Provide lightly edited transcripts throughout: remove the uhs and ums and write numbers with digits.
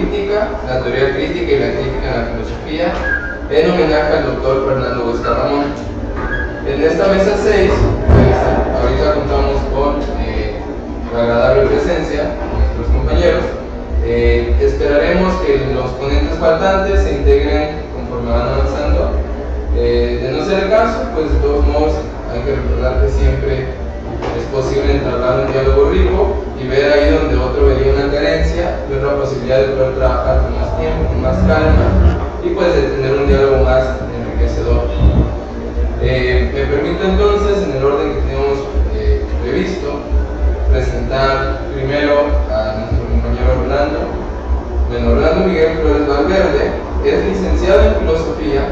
política, la teoría crítica y la crítica en la filosofía, en homenaje al doctor Fernando Huesca Ramón. En esta mesa 6, pues, ahorita contamos con la agradable presencia de nuestros compañeros. Esperaremos que los ponentes faltantes se integren conforme van avanzando. De no ser el caso, pues de todos modos hay que recordar que siempre es posible entablar un diálogo rico y ver ahí donde otro vería una carencia, ver la posibilidad de poder trabajar con más tiempo, con más calma y pues de tener un diálogo más enriquecedor. Me permito entonces, en el orden que tenemos previsto, presentar primero a nuestro compañero Orlando Miguel Flores Valverde. Es licenciado en Filosofía,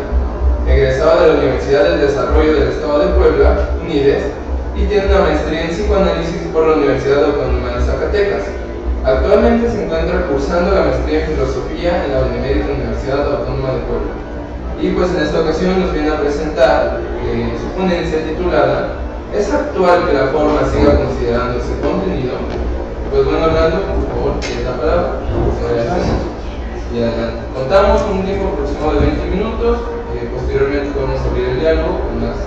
egresado de la Universidad del Desarrollo del Estado de Puebla, UNIDES, y tiene una maestría en psicoanálisis por la Universidad Autónoma de Zacatecas. Actualmente se encuentra cursando la maestría en Filosofía en la Benemérita Universidad Autónoma de Puebla. Y pues en esta ocasión nos viene a presentar su ponencia titulada ¿Es actual que la forma siga considerándose contenido? Pues bueno, Orlando, por favor, tienes la palabra. Y adelante. Contamos con un tiempo aproximado de 20 minutos. Posteriormente podemos abrir el diálogo con las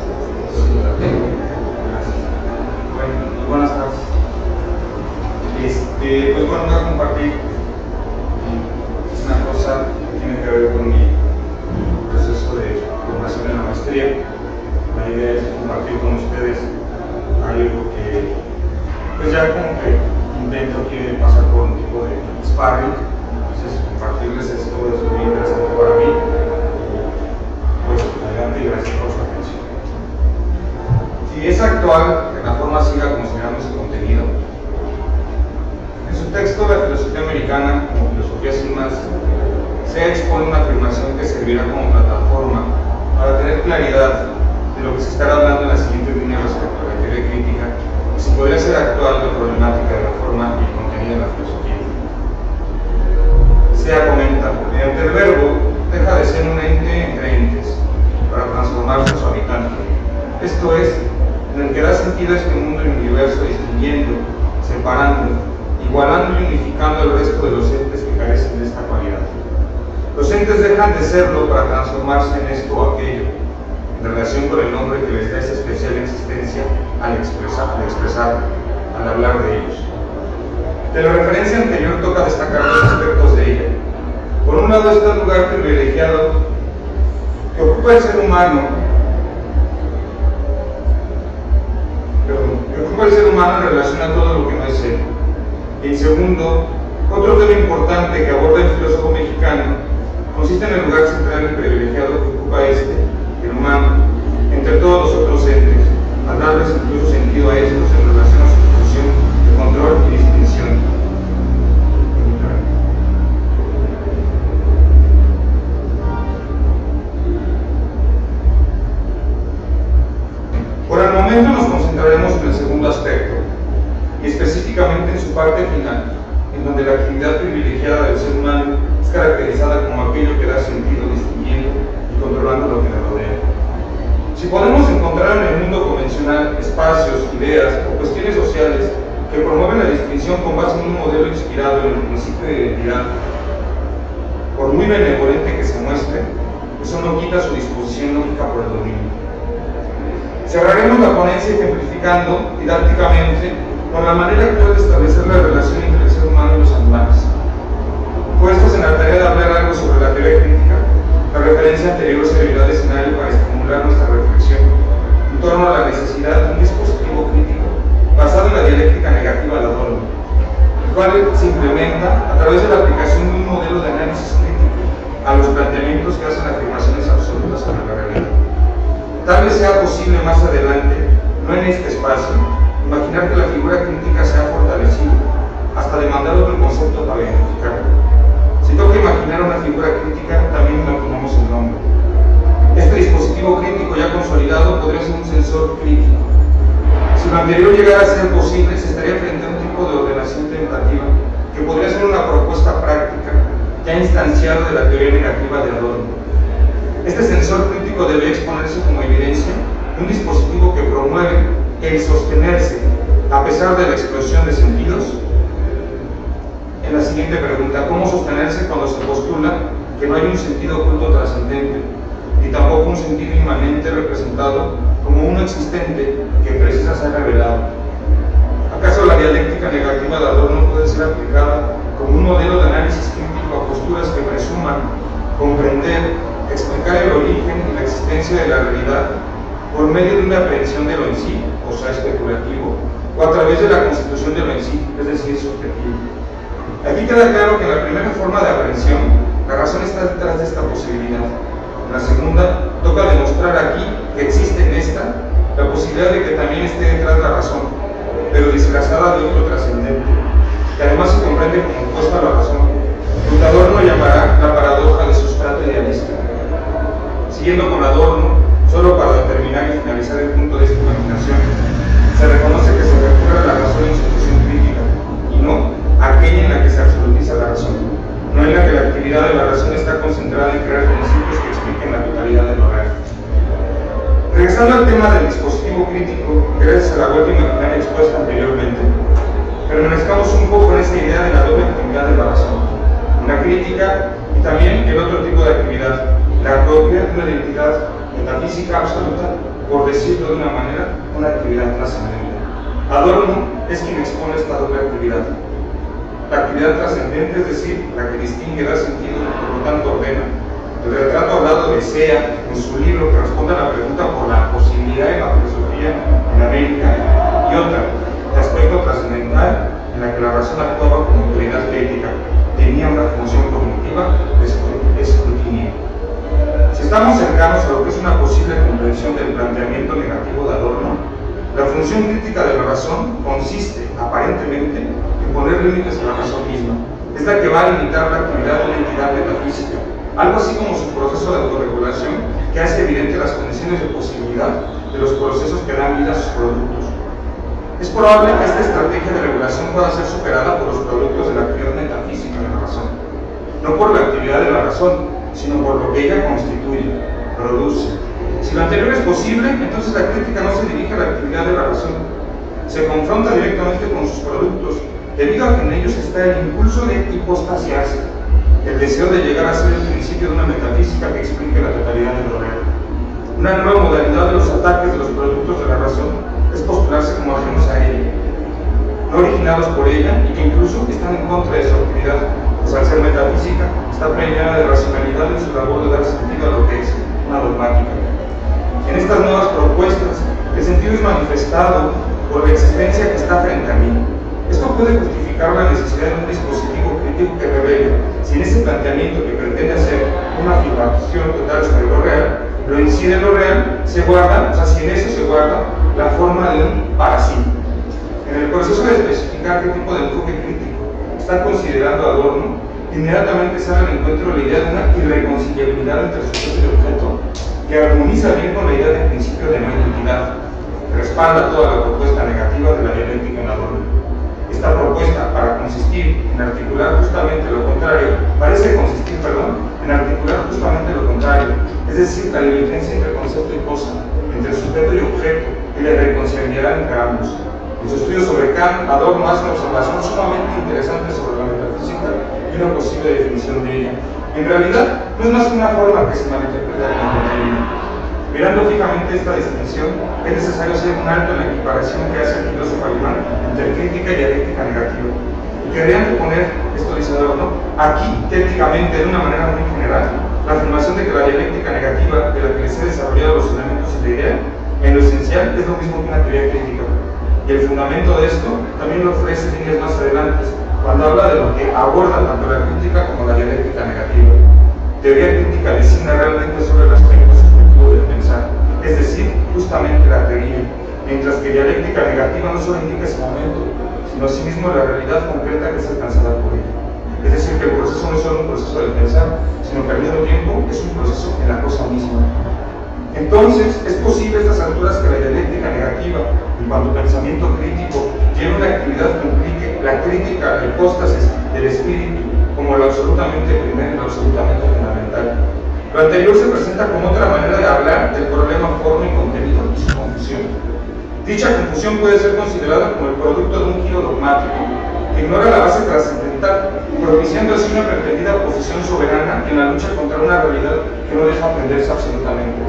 Bueno, muy buenas tardes. Pues bueno, voy a compartir una cosa que tiene que ver con mi proceso de formación en la maestría. La idea es compartir con ustedes algo que pues ya como que intento que pasar por un tipo de sparring. Entonces compartirles esto es muy interesante para mí. Pues adelante y gracias por su atención. Si es actual que la forma siga considerándose contenido, en su texto La filosofía americana como filosofía sin más, se expone una afirmación que servirá como plataforma para tener claridad de lo que se estará hablando en las siguientes líneas respecto a la teoría crítica y si podría ser actual la problemática de la forma y el contenido de la filosofía. Sea comenta, mediante el verbo deja de ser un ente entre entes para transformarse en su habitante. Esto es, en el que da sentido a este mundo y universo distinguiendo, separando, igualando y unificando al resto de los entes que carecen de esta cualidad. Los entes dejan de serlo para transformarse en esto o aquello, en relación con el nombre que les da esa especial existencia al expresar, al hablar de ellos. De la referencia anterior toca destacar dos aspectos de ella. Por un lado está el lugar privilegiado que ocupa el ser humano, en relación a todo lo que no es él. Y en segundo, otro tema importante que aborda el filósofo mexicano consiste en el lugar central y privilegiado que ocupa el humano, entre todos los otros entes, al darles incluso sentido a estos en relación a su función de control y distinción. Por el momento nos concentraremos en el segundo aspecto, y específicamente en su parte final, en donde la actividad privilegiada del ser humano es caracterizada como aquello que da sentido distinguiendo y controlando lo que le rodea. Si podemos encontrar en el mundo convencional espacios, ideas o cuestiones sociales que promueven la distinción con base en un modelo inspirado en el principio de identidad, por muy benevolente que se muestre, eso no quita su disposición lógica por el dominio. Cerraremos la ponencia ejemplificando didácticamente con la manera que puede establecer la relación entre el ser humano y los animales. Puestos en la tarea de hablar algo sobre la teoría crítica, la referencia anterior servirá de escenario para estimular nuestra reflexión en torno a la necesidad de un dispositivo crítico basado en la dialéctica negativa de Adorno, el cual se implementa a través de la aplicación de un modelo de análisis crítico a los planteamientos que hacen afirmaciones absolutas sobre la realidad. Tal vez sea posible más adelante, no en este espacio, imaginar que la figura crítica se ha fortalecido, hasta demandar otro concepto para identificarla. Si toca imaginar una figura crítica, también imaginamos el nombre. Este dispositivo crítico ya consolidado podría ser un sensor crítico. Si lo anterior llegara a ser posible, se estaría frente a un tipo de ordenación tentativa que podría ser una propuesta práctica ya instanciada de la teoría negativa de Adorno. Este sensor crítico debe exponerse como evidencia de un dispositivo que promueve el sostenerse, a pesar de la explosión de sentidos, en la siguiente pregunta: ¿cómo sostenerse cuando se postula que no hay un sentido oculto trascendente, ni tampoco un sentido inmanente representado como uno existente que precisa ser revelado? ¿Acaso la dialéctica negativa de Adorno puede ser aplicada como un modelo de análisis crítico a posturas que presuman comprender, explicar el origen y la existencia de la realidad por medio de una aprehensión de lo en sí, o sea, especulativo, o a través de la constitución de lo en sí, es decir, subjetivo? Aquí queda claro que en la primera forma de aprehensión, la razón está detrás de esta posibilidad. En la segunda, toca demostrar aquí que existe en esta la posibilidad de que también esté detrás la razón, pero disfrazada de otro trascendente, que además se comprende como opuesta a la razón, lo que Adorno llamará la paradoja de sustrato idealista. Siguiendo con Adorno, solo para determinar y finalizar el punto de esta imaginación, se reconoce que se recurre a la razón en su función crítica, y no aquella en la que se absolutiza la razón, no en la que la actividad de la razón está concentrada en crear principios que expliquen la totalidad de lo real. Regresando al tema del dispositivo crítico, gracias a la vuelta imaginaria expuesta anteriormente, permanezcamos un poco en esta idea de la doble actividad de la razón, una crítica y también el otro tipo de actividad, la propia de una identidad metafísica absoluta, por decirlo de una manera, una actividad trascendente. Adorno es quien expone esta doble actividad. La actividad trascendente, es decir, la que distingue, da sentido y por lo tanto ordena. El retrato hablado desea, en su libro, que responda a la pregunta por la posibilidad de la filosofía en América, y otra, de aspecto trascendental, en la que la razón actuaba como autoridad crítica, tenía una función cognitiva de escrutinio. Si estamos cercanos a lo que es una posible comprensión del planteamiento negativo de Adorno, la función crítica de la razón consiste, aparentemente, en poner límites a la razón misma. Es la que va a limitar la actividad de una entidad metafísica, algo así como su proceso de autorregulación que hace evidente las condiciones de posibilidad de los procesos que dan vida a sus productos. Es probable que esta estrategia de regulación pueda ser superada por los productos de la actividad metafísica de la razón, no por la actividad de la razón, sino por lo que ella constituye, produce. Si lo anterior es posible, entonces la crítica no se dirige a la actividad de la razón, se confronta directamente con sus productos, debido a que en ellos está el impulso de hipostasiarse, el deseo de llegar a ser el principio de una metafísica que explique la totalidad de lo real. Una nueva modalidad de los ataques de los productos de la razón es postularse como ajenos a ella, no originados por ella y que incluso están en contra de su actividad, pues al ser metafísica está preñada de racionalidad en su labor de dar sentido a lo que es una dogmática. En estas nuevas propuestas, el sentido es manifestado por la existencia que está frente a mí. Esto puede justificar la necesidad de un dispositivo crítico que revele si en ese planteamiento que pretende hacer una afirmación total sobre lo real, lo incide en lo real, se guarda, o sea, si en eso se guarda la forma de un para sí. En el proceso de especificar qué tipo de enfoque crítico está considerando Adorno, inmediatamente sale al encuentro la idea de una irreconciliabilidad entre sujeto y objeto, que armoniza bien con la idea del principio de no identidad, que respalda toda la propuesta negativa de la dialéctica en Adorno. Esta propuesta, para consistir en articular justamente lo contrario, en articular justamente lo contrario, es decir, la divergencia entre concepto y cosa, entre sujeto y objeto, y la irreconciliabilidad entre ambos. En su estudio sobre Kant, Adorno hace una observación sumamente interesante sobre la metafísica y una posible definición de ella. En realidad, no es más que una forma que se malinterpreta en el contenido. Mirando fijamente esta distinción, es necesario hacer un alto en la equiparación que hace el filósofo alemán entre crítica y dialéctica negativa. Y querrían proponer, esto dice Adorno, aquí, técnicamente, de una manera muy general, la afirmación de que la dialéctica negativa de la que les he desarrollado los elementos y la idea, en lo esencial, es lo mismo que una teoría crítica. Y el fundamento de esto también lo ofrece líneas más adelante, cuando habla de lo que aborda tanto la crítica como la dialéctica negativa. Teoría crítica designa realmente sobre el aspecto subjetivo del pensar, es decir, justamente la teoría, mientras que dialéctica negativa no solo indica ese momento, sino asimismo la realidad concreta que es alcanzada por ella. Es decir, que el proceso no es solo un proceso de pensar, sino que al mismo tiempo es un proceso en la cosa misma. Entonces, es posible a estas alturas que la dialéctica negativa, en cuanto a pensamiento crítico, lleve una actividad que implique la crítica a la hipóstasis del espíritu como lo absolutamente primero y lo absolutamente fundamental. Lo anterior se presenta como otra manera de hablar del problema forma y contenido y su confusión. Dicha confusión puede ser considerada como el producto de un giro dogmático que ignora la base trascendental, propiciando así una pretendida posición soberana en la lucha contra una realidad que no deja aprenderse absolutamente.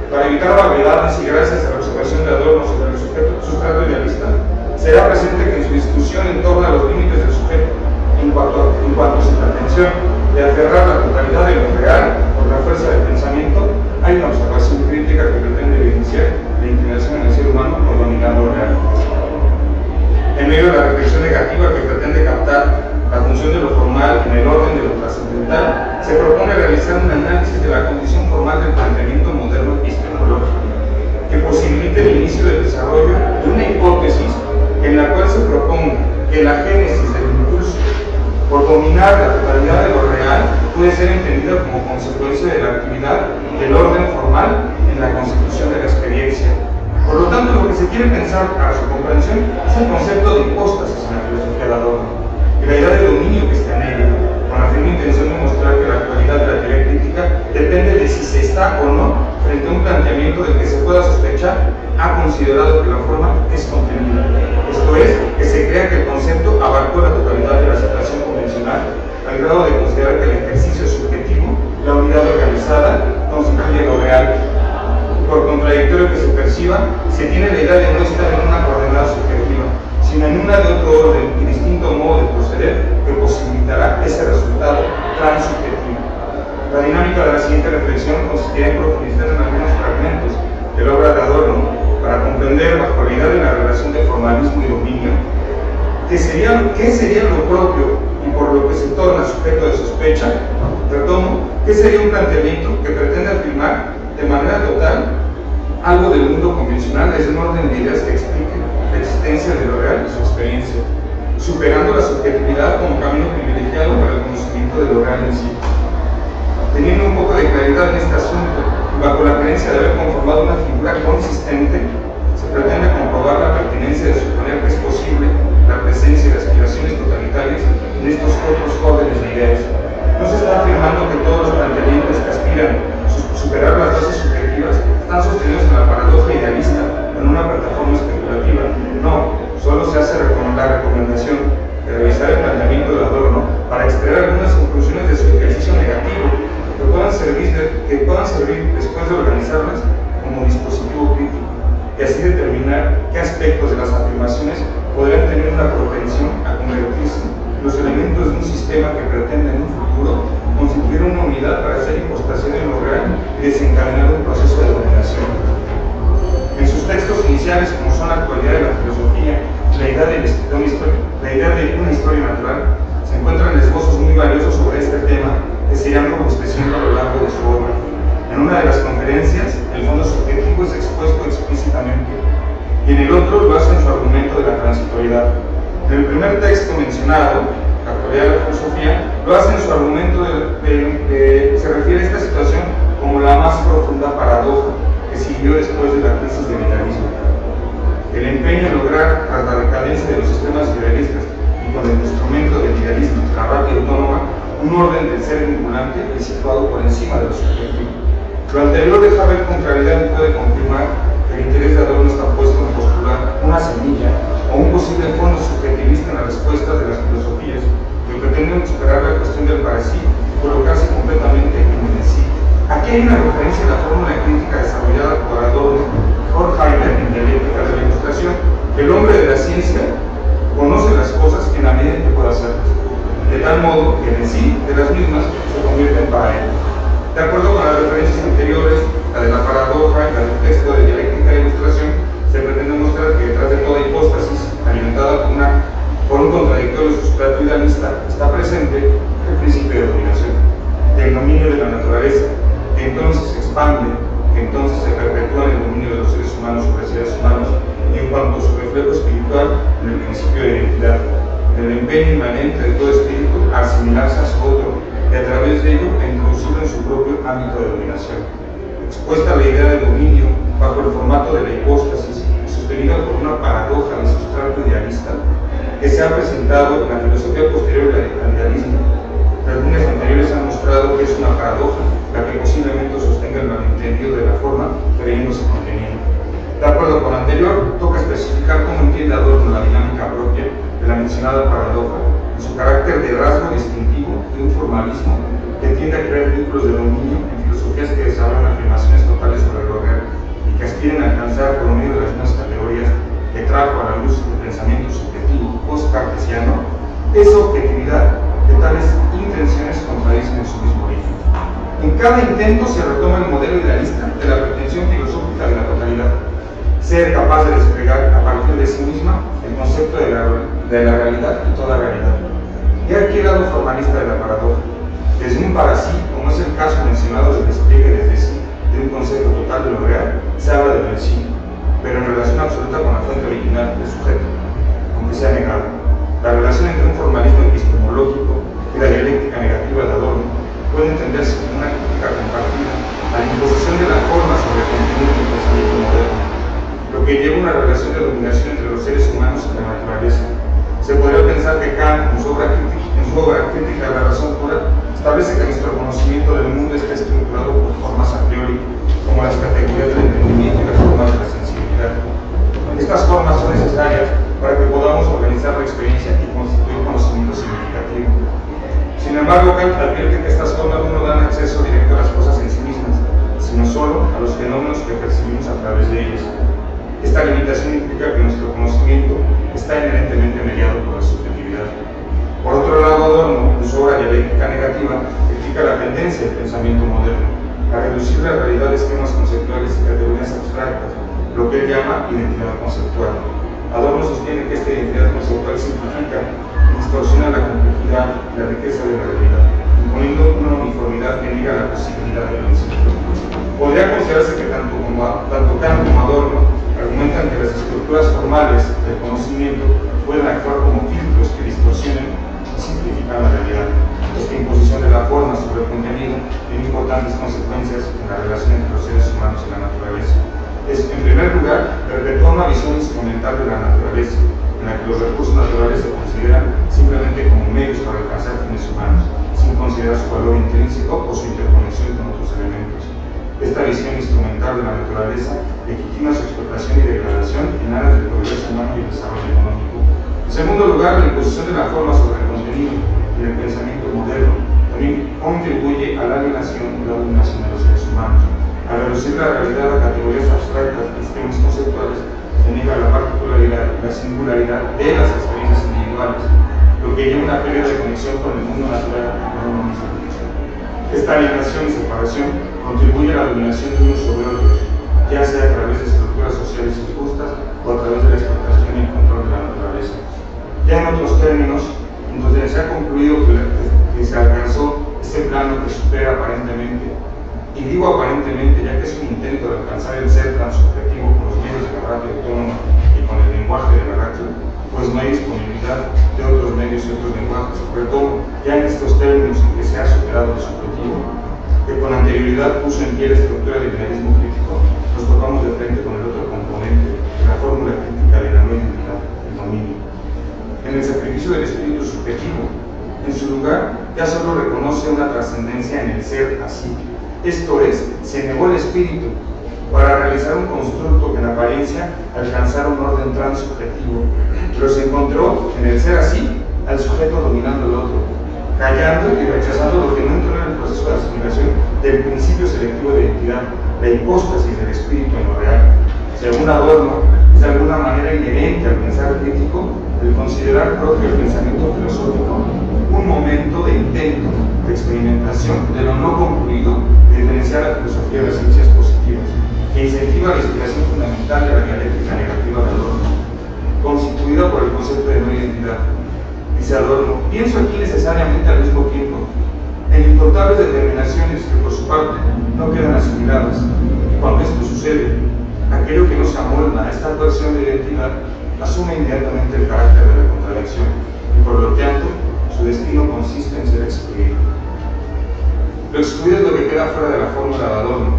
Para evitar vaguedades y gracias a la observación de Adorno sobre el sustrato idealista, será presente que en su discusión en torno a los límites del sujeto, en cuanto a su pretensión de aferrar la totalidad de lo real por la fuerza del pensamiento, hay una observación crítica que pretende evidenciar la inclinación en el ser humano por dominar lo real. En medio de la reflexión negativa que pretende captar la función de lo formal en el orden de lo trascendental, se propone realizar un análisis de la condición formal del planteamiento moderno epistemológico, que posibilite el inicio del desarrollo de una hipótesis en la cual se proponga que la génesis del impulso por dominar la totalidad de lo real puede ser entendida como consecuencia de la actividad del orden formal en la constitución de la experiencia. Por lo tanto, lo que se quiere pensar a su comprensión es el concepto de hipóstasis en la filosofía de Adorno y la idea de dominio que está en ella, con la firme intención de mostrar que la actualidad de la teoría crítica depende de si se está o no frente a un planteamiento del que se pueda sospechar ha considerado que la forma es contenida. Esto es, que se crea que el concepto abarcó la totalidad de la situación convencional, al grado de considerar que el ejercicio subjetivo, la unidad organizada, constituye lo real. Por contradictorio que se perciba, se tiene la idea de no estar en una coordenada subjetiva, sino en una de otro orden y distinto modo de proceder que posibilitará ese resultado transubjetivo. La dinámica de la siguiente reflexión consistirá en profundizar en algunos fragmentos de la obra de Adorno para comprender bajo la idea de la relación de formalismo y dominio qué sería lo propio y por lo que se torna sujeto de sospecha. Retomo, ¿qué sería un planteamiento que pretende afirmar de manera total algo del mundo convencional desde un orden de ideas que explique la existencia de lo real y su experiencia, superando la subjetividad como camino privilegiado para el conocimiento de lo real en sí? Teniendo un poco de claridad en este asunto, y bajo la creencia de haber conformado una figura consistente, se pretende comprobar la pertinencia de suponer que es posible la presencia de aspiraciones totalitarias en estos otros órdenes de ideas. No se está afirmando que todos los planteamientos que aspiran a superar las bases subjetivas están sostenidos en la paradoja idealista o en una plataforma especulativa. No, solo se hace la recomendación de revisar el planteamiento de Adorno para extraer algunas conclusiones de su ejercicio negativo que puedan servir después de organizarlas como dispositivo crítico y así determinar qué aspectos de las afirmaciones podrían tener una propensión a convertirse en los elementos de un sistema que pretende en un futuro constituir una unidad para hacer hipostación en lo real y desencadenar un proceso de dominación. En sus textos iniciales, como son la actualidad de la filosofía, la idea de una historia natural, se encuentran esbozos muy valiosos sobre este tema que se irán robusteciendo a lo largo de su obra. En una de las conferencias, el fondo subjetivo es expuesto explícitamente, y en el otro lo hace en su argumento de la transitoriedad. En el primer texto mencionado, la actualidad de la filosofía, lo hace en su argumento se refiere a esta situación como la más profunda paradoja que siguió después de la crisis del idealismo. El empeño en lograr, tras la decadencia de los sistemas idealistas y con el instrumento del idealismo, la ratio autónoma, un orden del ser vinculante y situado por encima de lo subjetivo. Lo anterior deja ver con claridad y puede confirmar que el interés de Adorno está puesto en postular una semilla o un posible fondo subjetivista en las respuestas de las filosofías que pretenden superar la cuestión del para sí y colocarse completamente en el sí. Aquí hay una referencia a la fórmula crítica desarrollada por Adorno, Horkheimer en Dialéctica de la Ilustración. El hombre de la ciencia conoce las cosas en la medida en que pueda hacerlas, de tal modo que en sí de las mismas se convierten para él. De acuerdo con las referencias anteriores, la de la paradoja y la del texto de Dialéctica de Ilustración, se pretende mostrar que detrás de toda hipóstasis alimentada por un contradictorio sustrato idealista está presente el principio de dominación, del dominio de la naturaleza, que entonces se expande, que entonces se perpetúa en el dominio de los seres humanos sobre seres humanos y en cuanto a su reflejo espiritual en el principio de identidad, del empeño inmanente de todo espíritu a asimilarse a su otro y a través de ello a introducirlo en su propio ámbito de dominación. Expuesta la idea de dominio bajo el formato de la hipóstasis y sostenida por una paradoja de sustrato idealista que se ha presentado en la filosofía posterior al idealismo. Las líneas anteriores han mostrado que es una paradoja la que posiblemente sostenga el malentendido de la forma creyéndose contenido. De acuerdo con lo anterior, toca especificar cómo entiende Adorno la dinámica propia de la mencionada paradoja, en su carácter de rasgo distintivo de un formalismo que tiende a crear vínculos de dominio en filosofías que desarrollan afirmaciones totales sobre lo real y que aspiren a alcanzar por medio de las mismas categorías que trajo a la luz el pensamiento subjetivo post-cartesiano, esa objetividad que tales intenciones contradicen en su mismo origen. En cada intento se retoma el modelo idealista de la pretensión filosófica de la totalidad, ser capaz de desplegar a partir de sí misma el concepto de la realidad y toda realidad. Y aquí el lado formalista de la paradoja. Desde un para sí, como es el caso mencionado del despliegue desde sí de un concepto total de lo real, se habla del sí, pero en relación absoluta con la fuente original del sujeto, aunque sea negado. La relación entre un formalismo epistemológico y la dialéctica negativa de Adorno puede entenderse como una crítica compartida a la imposición de la forma sobre el contenido del pensamiento moderno, lo que lleva a una relación de dominación entre los seres humanos y la naturaleza. Se podría pensar que Kant, en su obra Crítica de la razón pura, establece que nuestro conocimiento del mundo está estructurado por formas a priori, como las categorías del entendimiento y las formas de la sensibilidad. Estas formas son necesarias para que podamos organizar la experiencia y constituir conocimiento significativo. Sin embargo, Kant advierte que estas formas no dan acceso directo a las cosas en sí mismas, sino solo a los fenómenos que percibimos a través de ellas. Esta limitación implica que nuestro conocimiento está inherentemente mediado por la subjetividad. Por otro lado, Adorno, en su obra Dialéctica Negativa, critica la tendencia del pensamiento moderno a reducir la realidad a esquemas conceptuales y categorías abstractas, lo que él llama identidad conceptual. Adorno sostiene que esta identidad conceptual simplifica y distorsiona la complejidad y la riqueza de la realidad, imponiendo una uniformidad que niega la posibilidad del principio. Podría considerarse que tanto Kant como Adorno argumentan que las estructuras formales del conocimiento pueden actuar como filtros que distorsionen y simplifican la realidad. Esta imposición de la forma sobre el contenido tiene importantes consecuencias en la relación entre los seres humanos y la naturaleza. En primer lugar, perpetúa una visión instrumental de la naturaleza, en la que los recursos naturales se consideran simplemente como medios para alcanzar fines humanos, sin considerar su valor intrínseco o su interconexión con otros elementos. Esta visión instrumental de la naturaleza legitima su explotación y degradación en aras del progreso humano y el desarrollo económico. En segundo lugar, la imposición de la forma sobre el contenido y el pensamiento moderno también contribuye a la alienación y la dominación de los seres humanos. Al reducir la realidad a categorías abstractas y sistemas conceptuales, se niega la particularidad y la singularidad de las experiencias individuales, lo que lleva a una pérdida de conexión con el mundo natural y con uno mismo. Esta alienación y separación contribuye a la dominación de unos sobre otros, ya sea a través de estructuras sociales injustas o a través de la explotación y el control de la naturaleza. Ya en otros términos, en donde se ha concluido que se alcanzó este plano que supera aparentemente, y digo aparentemente ya que es un intento de alcanzar el ser transubjetivo con los medios de la ratio autónoma y con el lenguaje de la ratio, pues no hay disponibilidad de otros medios y otros lenguajes, sobre todo ya en estos términos en que se ha superado el subjetivo, que con anterioridad puso en pie la estructura del idealismo crítico, nos topamos de frente con el otro componente de la fórmula crítica de la no identidad, el dominio. En el sacrificio del espíritu subjetivo, en su lugar, ya solo reconoce una trascendencia en el ser así. Esto es, se negó el espíritu para realizar un constructo que en apariencia alcanzara un orden transsubjetivo, pero se encontró en el ser así al sujeto dominando el otro, callando y rechazando lo que no entró en el proceso de asimilación del principio selectivo de identidad, la hipóstasis del espíritu en lo real. Según Adorno, es de alguna manera inherente al pensar crítico el considerar propio el pensamiento filosófico un momento de intento, de experimentación de lo no concluido, de diferenciar la filosofía de las ciencias positivas, que incentiva la inspiración fundamental de la dialéctica negativa de Adorno, constituida por el concepto de no identidad. Dice Adorno, pienso aquí necesariamente al mismo tiempo en incontables determinaciones que por su parte no quedan asimiladas, y cuando esto sucede, aquello que no se amolda a esta adversión de identidad asume inmediatamente el carácter de la contradicción, y por lo tanto, su destino consiste en ser excluido. Lo excluido es lo que queda fuera de la fórmula de Adorno,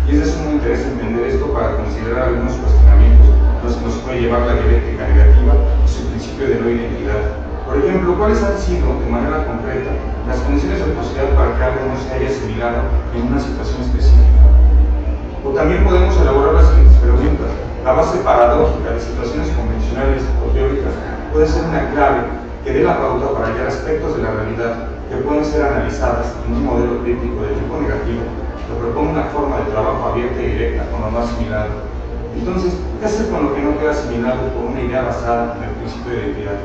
y es de sumo interés entender esto para considerar algunos cuestionamientos a los que nos puede llevar la dialéctica negativa y su principio de no identidad. Por ejemplo, ¿cuáles han sido, de manera concreta, las condiciones de posibilidad para que algo no se haya asimilado en una situación específica? O también podemos elaborar las siguientes preguntas. La base paradójica de situaciones convencionales o teóricas puede ser una clave que dé la pauta para hallar aspectos de la realidad que pueden ser analizadas en un modelo crítico de tipo negativo que propone una forma de trabajo abierta y directa con lo no asimilado. Entonces, ¿qué hacer con lo que no queda asimilado por una idea basada en el principio de identidad?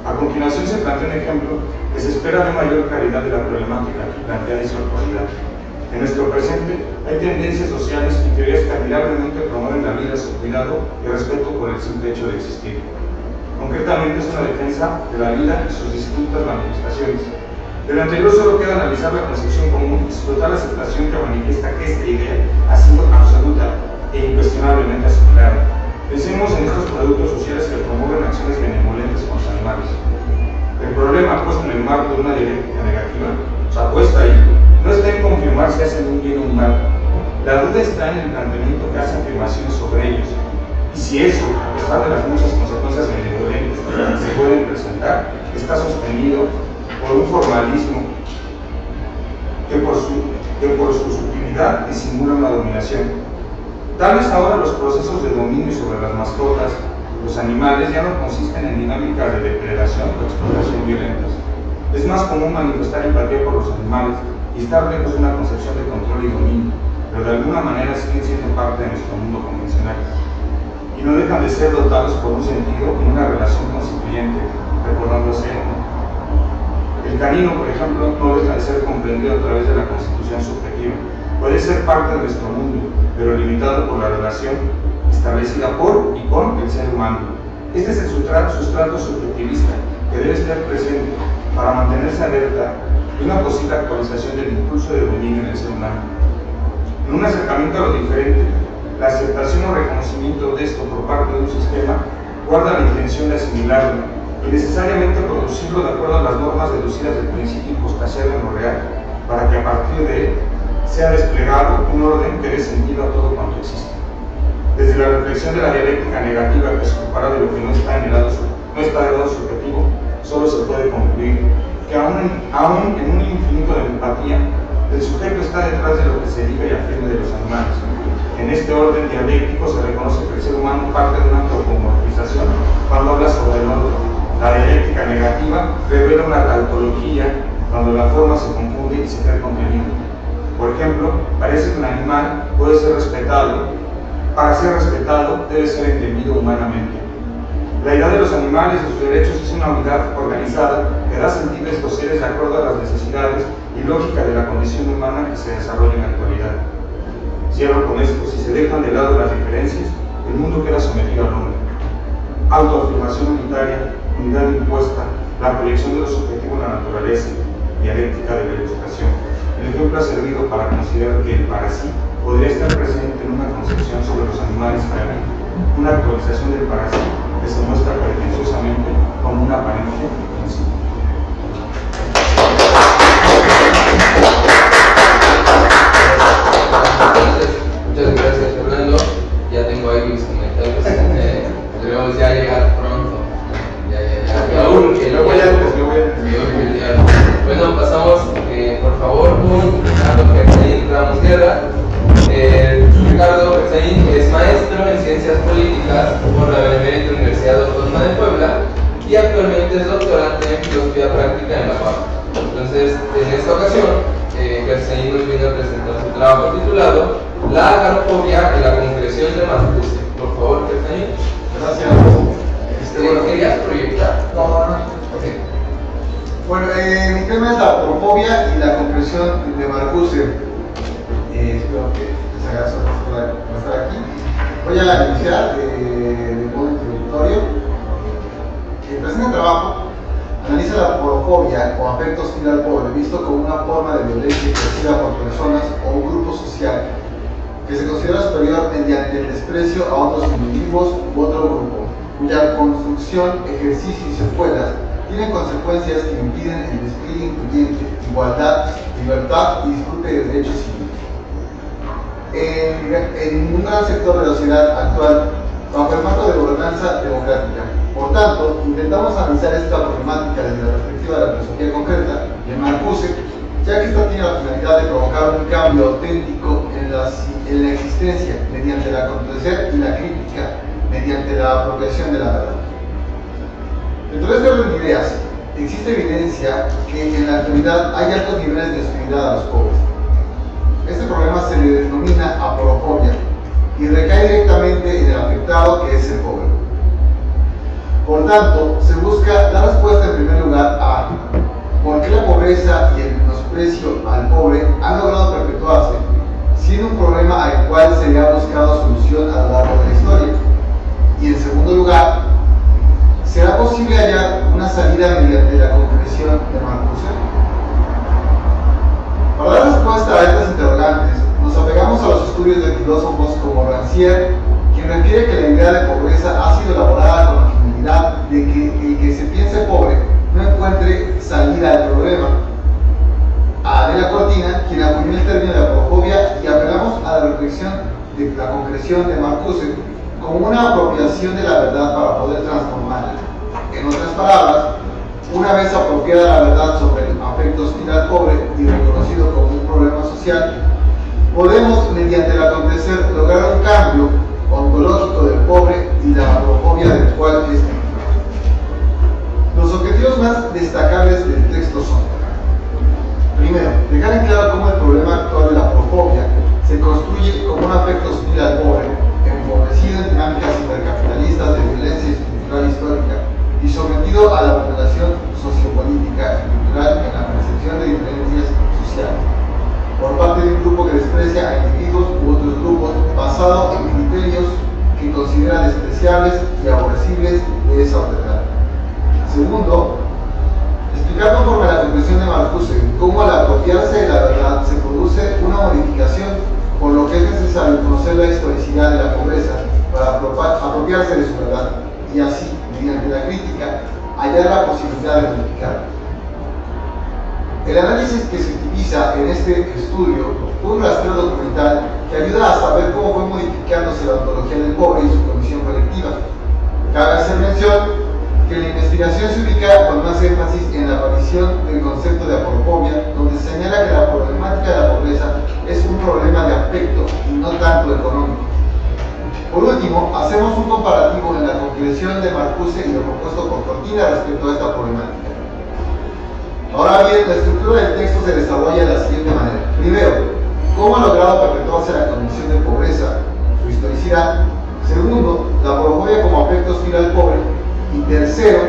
A continuación se plantea un ejemplo que se espera de mayor claridad de la problemática que plantea y su actualidad. En nuestro presente hay tendencias sociales y teorías que admirablemente promueven la vida, su cuidado y respeto por el simple hecho de existir. Concretamente es una defensa de la vida y sus distintas manifestaciones. De lo anterior solo queda analizar la concepción común y explotar la aceptación que manifiesta que esta idea ha sido absoluta e incuestionablemente asimilada. Pensemos en estos productos sociales que promueven acciones benevolentes con los animales. El problema puesto en el marco de una dialéctica negativa, su apuesta ahí, no está en confirmar si hacen un bien o un mal. La duda está en el planteamiento que hace afirmaciones sobre ellos. Y si eso, a pesar de las muchas consecuencias benevolentes que se pueden presentar, está sostenido por un formalismo que por su sutilidad disimula una dominación. Tal vez ahora los procesos de dominio sobre las mascotas, los animales, ya no consisten en dinámicas de depredación o explotación violentas. Es más común manifestar empatía por los animales y estar lejos de una concepción de control y dominio, pero de alguna manera siguen siendo parte de nuestro mundo convencional. Y no dejan de ser dotados por un sentido en una relación constituyente, recordándose, ¿no? El canino, por ejemplo, no deja de ser comprendido a través de la constitución subjetiva. Puede ser parte de nuestro mundo, pero limitado por la relación establecida por y con el ser humano. Este es el sustrato subjetivista que debe estar presente para mantenerse alerta de una posible actualización del impulso de dominio en el ser humano. En un acercamiento a lo diferente, la aceptación o reconocimiento de esto por parte de un sistema guarda la intención de asimilarlo y necesariamente producirlo de acuerdo a las normas deducidas del principio hipostacial en lo real, para que a partir de él sea desplegado un orden que dé sentido a todo cuanto existe. Desde la reflexión de la dialéctica negativa que se compara de lo que no está del lado subjetivo, solo se puede concluir que aún en un infinito de empatía, el sujeto está detrás de lo que se diga y afirma de los animales. En este orden dialéctico se reconoce que el ser humano parte de una antropomorfización cuando habla sobre el otro. La dialéctica negativa revela una tautología cuando la forma se confunde y se cree contenido. Por ejemplo, parece que un animal puede ser respetado. Para ser respetado debe ser entendido humanamente. La idea de los animales y sus derechos es una unidad organizada que da sentido a estos seres de acuerdo a las necesidades y lógica de la condición humana que se desarrolla en la actualidad. Cierro con esto: si se dejan de lado las diferencias, el mundo queda sometido al hombre. Autoafirmación unitaria, unidad impuesta, la proyección de lo subjetivo en la naturaleza, dialéctica de la ilustración. El ejemplo ha servido para considerar que el para sí podría estar presente en una concepción sobre los animales para mí, una actualización del para sí que se muestra pretenciosamente como una apariencia en sí. Muchas gracias, Fernando. Ya tengo ahí mis comentarios. Debemos ya llegar pronto. Ya urge. Bueno, pasamos, por favor, con Ricardo Gersaín Ramos Guerra. Ricardo Gersaín es maestro en Ciencias Políticas por la Benemérita Universidad Autónoma de Puebla y actualmente es doctorante en Filosofía Práctica en la UAP. Entonces, en esta ocasión, Gersaín nos viene a presentar su trabajo titulado La agarofobia y la concreción de Marcuse. Por favor, Gersaín. Gracias. ¿Querías proyectar? No. Okay. Bueno, mi tema es la agarofobia y la concreción de Marcuse. Espero que les haga por estar aquí. Voy a iniciar de modo introductorio. El presente trabajo analiza la agarofobia o afecto hostil al pobre, visto como una forma de violencia ejercida por personas o un grupo social que se considera superior mediante el desprecio a otros individuos u otro grupo, cuya construcción, ejercicio y secuelas tienen consecuencias que impiden el despliegue incluyente, igualdad, libertad y disfrute de derechos civiles. En un gran sector de la sociedad actual, bajo el marco de gobernanza democrática. Por tanto, intentamos analizar esta problemática desde la perspectiva de la filosofía concreta de Marcuse, ya que esta tiene la finalidad de provocar un cambio auténtico en la existencia mediante la controversia y la crítica la apropiación de la verdad. Dentro de este orden de ideas, existe evidencia que en la actualidad hay altos niveles de hostilidad a los pobres. Este problema se le denomina aporofobia y recae directamente en el afectado, que es el pobre. Por tanto, se busca dar respuesta en primer lugar a por qué la pobreza y el menosprecio al pobre han logrado perpetuarse, siendo un problema al cual se le ha buscado solución a lo largo de la historia. Y en segundo lugar, ¿será posible hallar una salida mediante la comprensión de Marcuse? Para dar respuesta a estas interrogantes, nos apegamos a los estudios de filósofos como Rancière, quien refiere que la idea de pobreza ha sido elaborada con la finalidad de que el que se piense pobre no encuentre salida al problema. A Adela Cortina, quien acuñó el término de aporofobia, y apelamos a la reflexión de la concreción de Marcuse como una apropiación de la verdad para poder transformarla. En otras palabras, una vez apropiada la verdad sobre el afecto hostil al pobre y reconocido como un problema social, podemos, mediante el acontecer, lograr un cambio ontológico del pobre y la aporofobia del cual es víctima. Los objetivos más destacables del texto son: primero, dejar en claro cómo el problema actual de la aporofobia se construye como un afecto hostil al pobre, empobrecido en dinámicas intercapitalistas de violencia estructural histórica y sometido a la vulneración sociopolítica y cultural en la percepción de diferencias sociales por parte de un grupo que desprecia a individuos u otros grupos basado en criterios que considera despreciables y aborrecibles de esa autoridad. Segundo, explicar conforme a la conclusión de Marcuse cómo al apropiarse de la verdad se produce una modificación, por lo que es necesario conocer la historicidad de la pobreza para apropiarse de su verdad y así, mediante la crítica, hallar la posibilidad de modificarla. El análisis que se utiliza en este estudio fue un rastreo documental que ayuda a saber cómo fue modificándose la ontología del pobre y su condición colectiva. Cabe hacer mención que la investigación se ubica con más énfasis en la aparición del concepto de aporofobia, donde se señala que la problemática de la pobreza es un problema de afecto y no tanto económico. Por último, hacemos un comparativo en la concreción de Marcuse y lo propuesto por Cortina respecto a esta problemática. Ahora bien, la estructura del texto se desarrolla de la siguiente manera. Primero, cómo ha logrado perpetuarse la condición de pobreza, su historicidad. Segundo, la aporofobia como afecto hostil al pobre. Y tercero,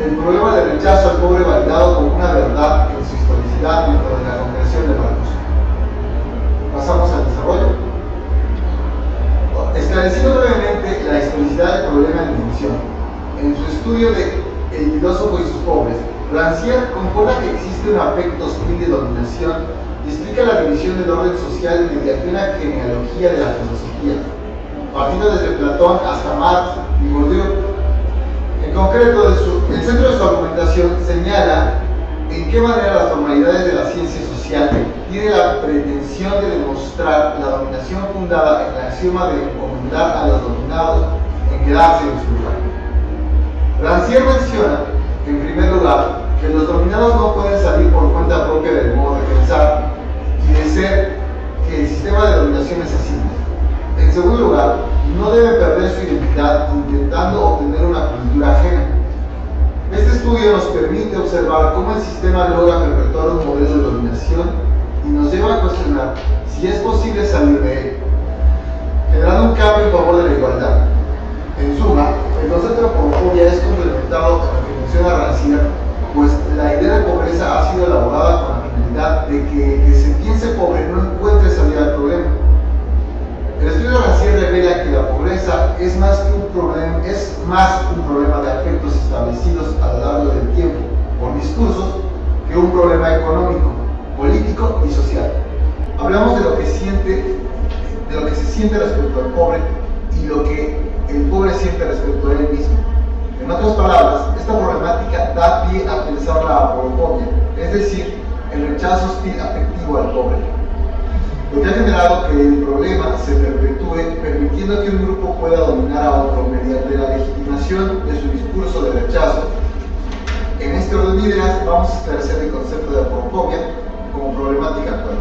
el problema del rechazo al pobre validado como una verdad en su historicidad dentro de la concreción de Marcuse. Pasamos al desarrollo. Esclareciendo brevemente la historicidad del problema de división, en su estudio de El filósofo y sus pobres, Rancière concorda que existe un afecto hostil de dominación y explica la división del orden social mediante una genealogía de la filosofía, partiendo desde Platón hasta Marx y Bourdieu. En concreto, el centro de su argumentación señala en qué manera las formalidades de la ciencia social tienen la pretensión de demostrar la dominación fundada en el axioma de encomendar a los dominados en quedarse en su lugar. Rancière menciona, en primer lugar, que los dominados no pueden salir por cuenta propia del modo de pensar y de ser que el sistema de dominación es así. En segundo lugar, no deben perder su identidad intentando obtener una cultura ajena. Este estudio nos permite observar cómo el sistema logra perpetuar un modelo de dominación y nos lleva a cuestionar si es posible salir de él, generando un cambio en favor de la igualdad. En suma, el concepto de aporofobia es complementado con lo que menciona Rancière, pues la idea de pobreza ha sido elaborada con la finalidad de que el que se piense pobre no encuentre salida al problema. El estudio de Rancière revela que la pobreza es más un problema de afectos establecidos a lo largo del tiempo por discursos que un problema económico, político y social. Hablamos de lo que se siente respecto al pobre y lo que el pobre siente respecto a él mismo. En otras palabras, esta problemática da pie a pensar la aporofobia, es decir, el rechazo hostil afectivo al pobre, lo que ha generado que el problema se perpetúe, permitiendo que un grupo pueda dominar a otro mediante la legitimación de su discurso de rechazo. En este orden de ideas vamos a esclarecer el concepto de aporofobia como problemática actual.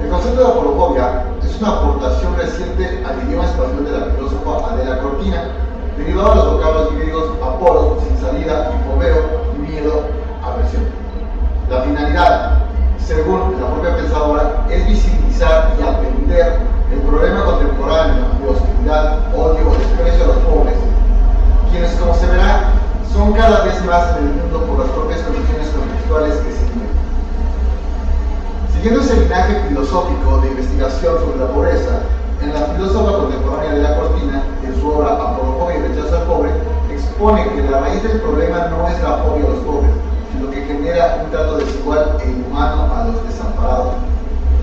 El concepto de aporofobia es es una aportación reciente al idioma español de la filósofa Adela Cortina, derivado de los vocablos griegos aporos, sin salida, hipomero, miedo, aversión. La finalidad, según la propia pensadora, es visibilizar y atender el problema contemporáneo de hostilidad, odio o desprecio a los pobres, quienes, como se verá, son cada vez más en el mundo por las propias condiciones contextuales que se viven. Siguiendo ese linaje filosófico de investigación sobre la pobreza, en la filósofa contemporánea Adela Cortina, en su obra Aporofobia y rechazo al pobre, expone que la raíz del problema no es la fobia a los pobres, sino que genera un trato desigual e inhumano a los desamparados.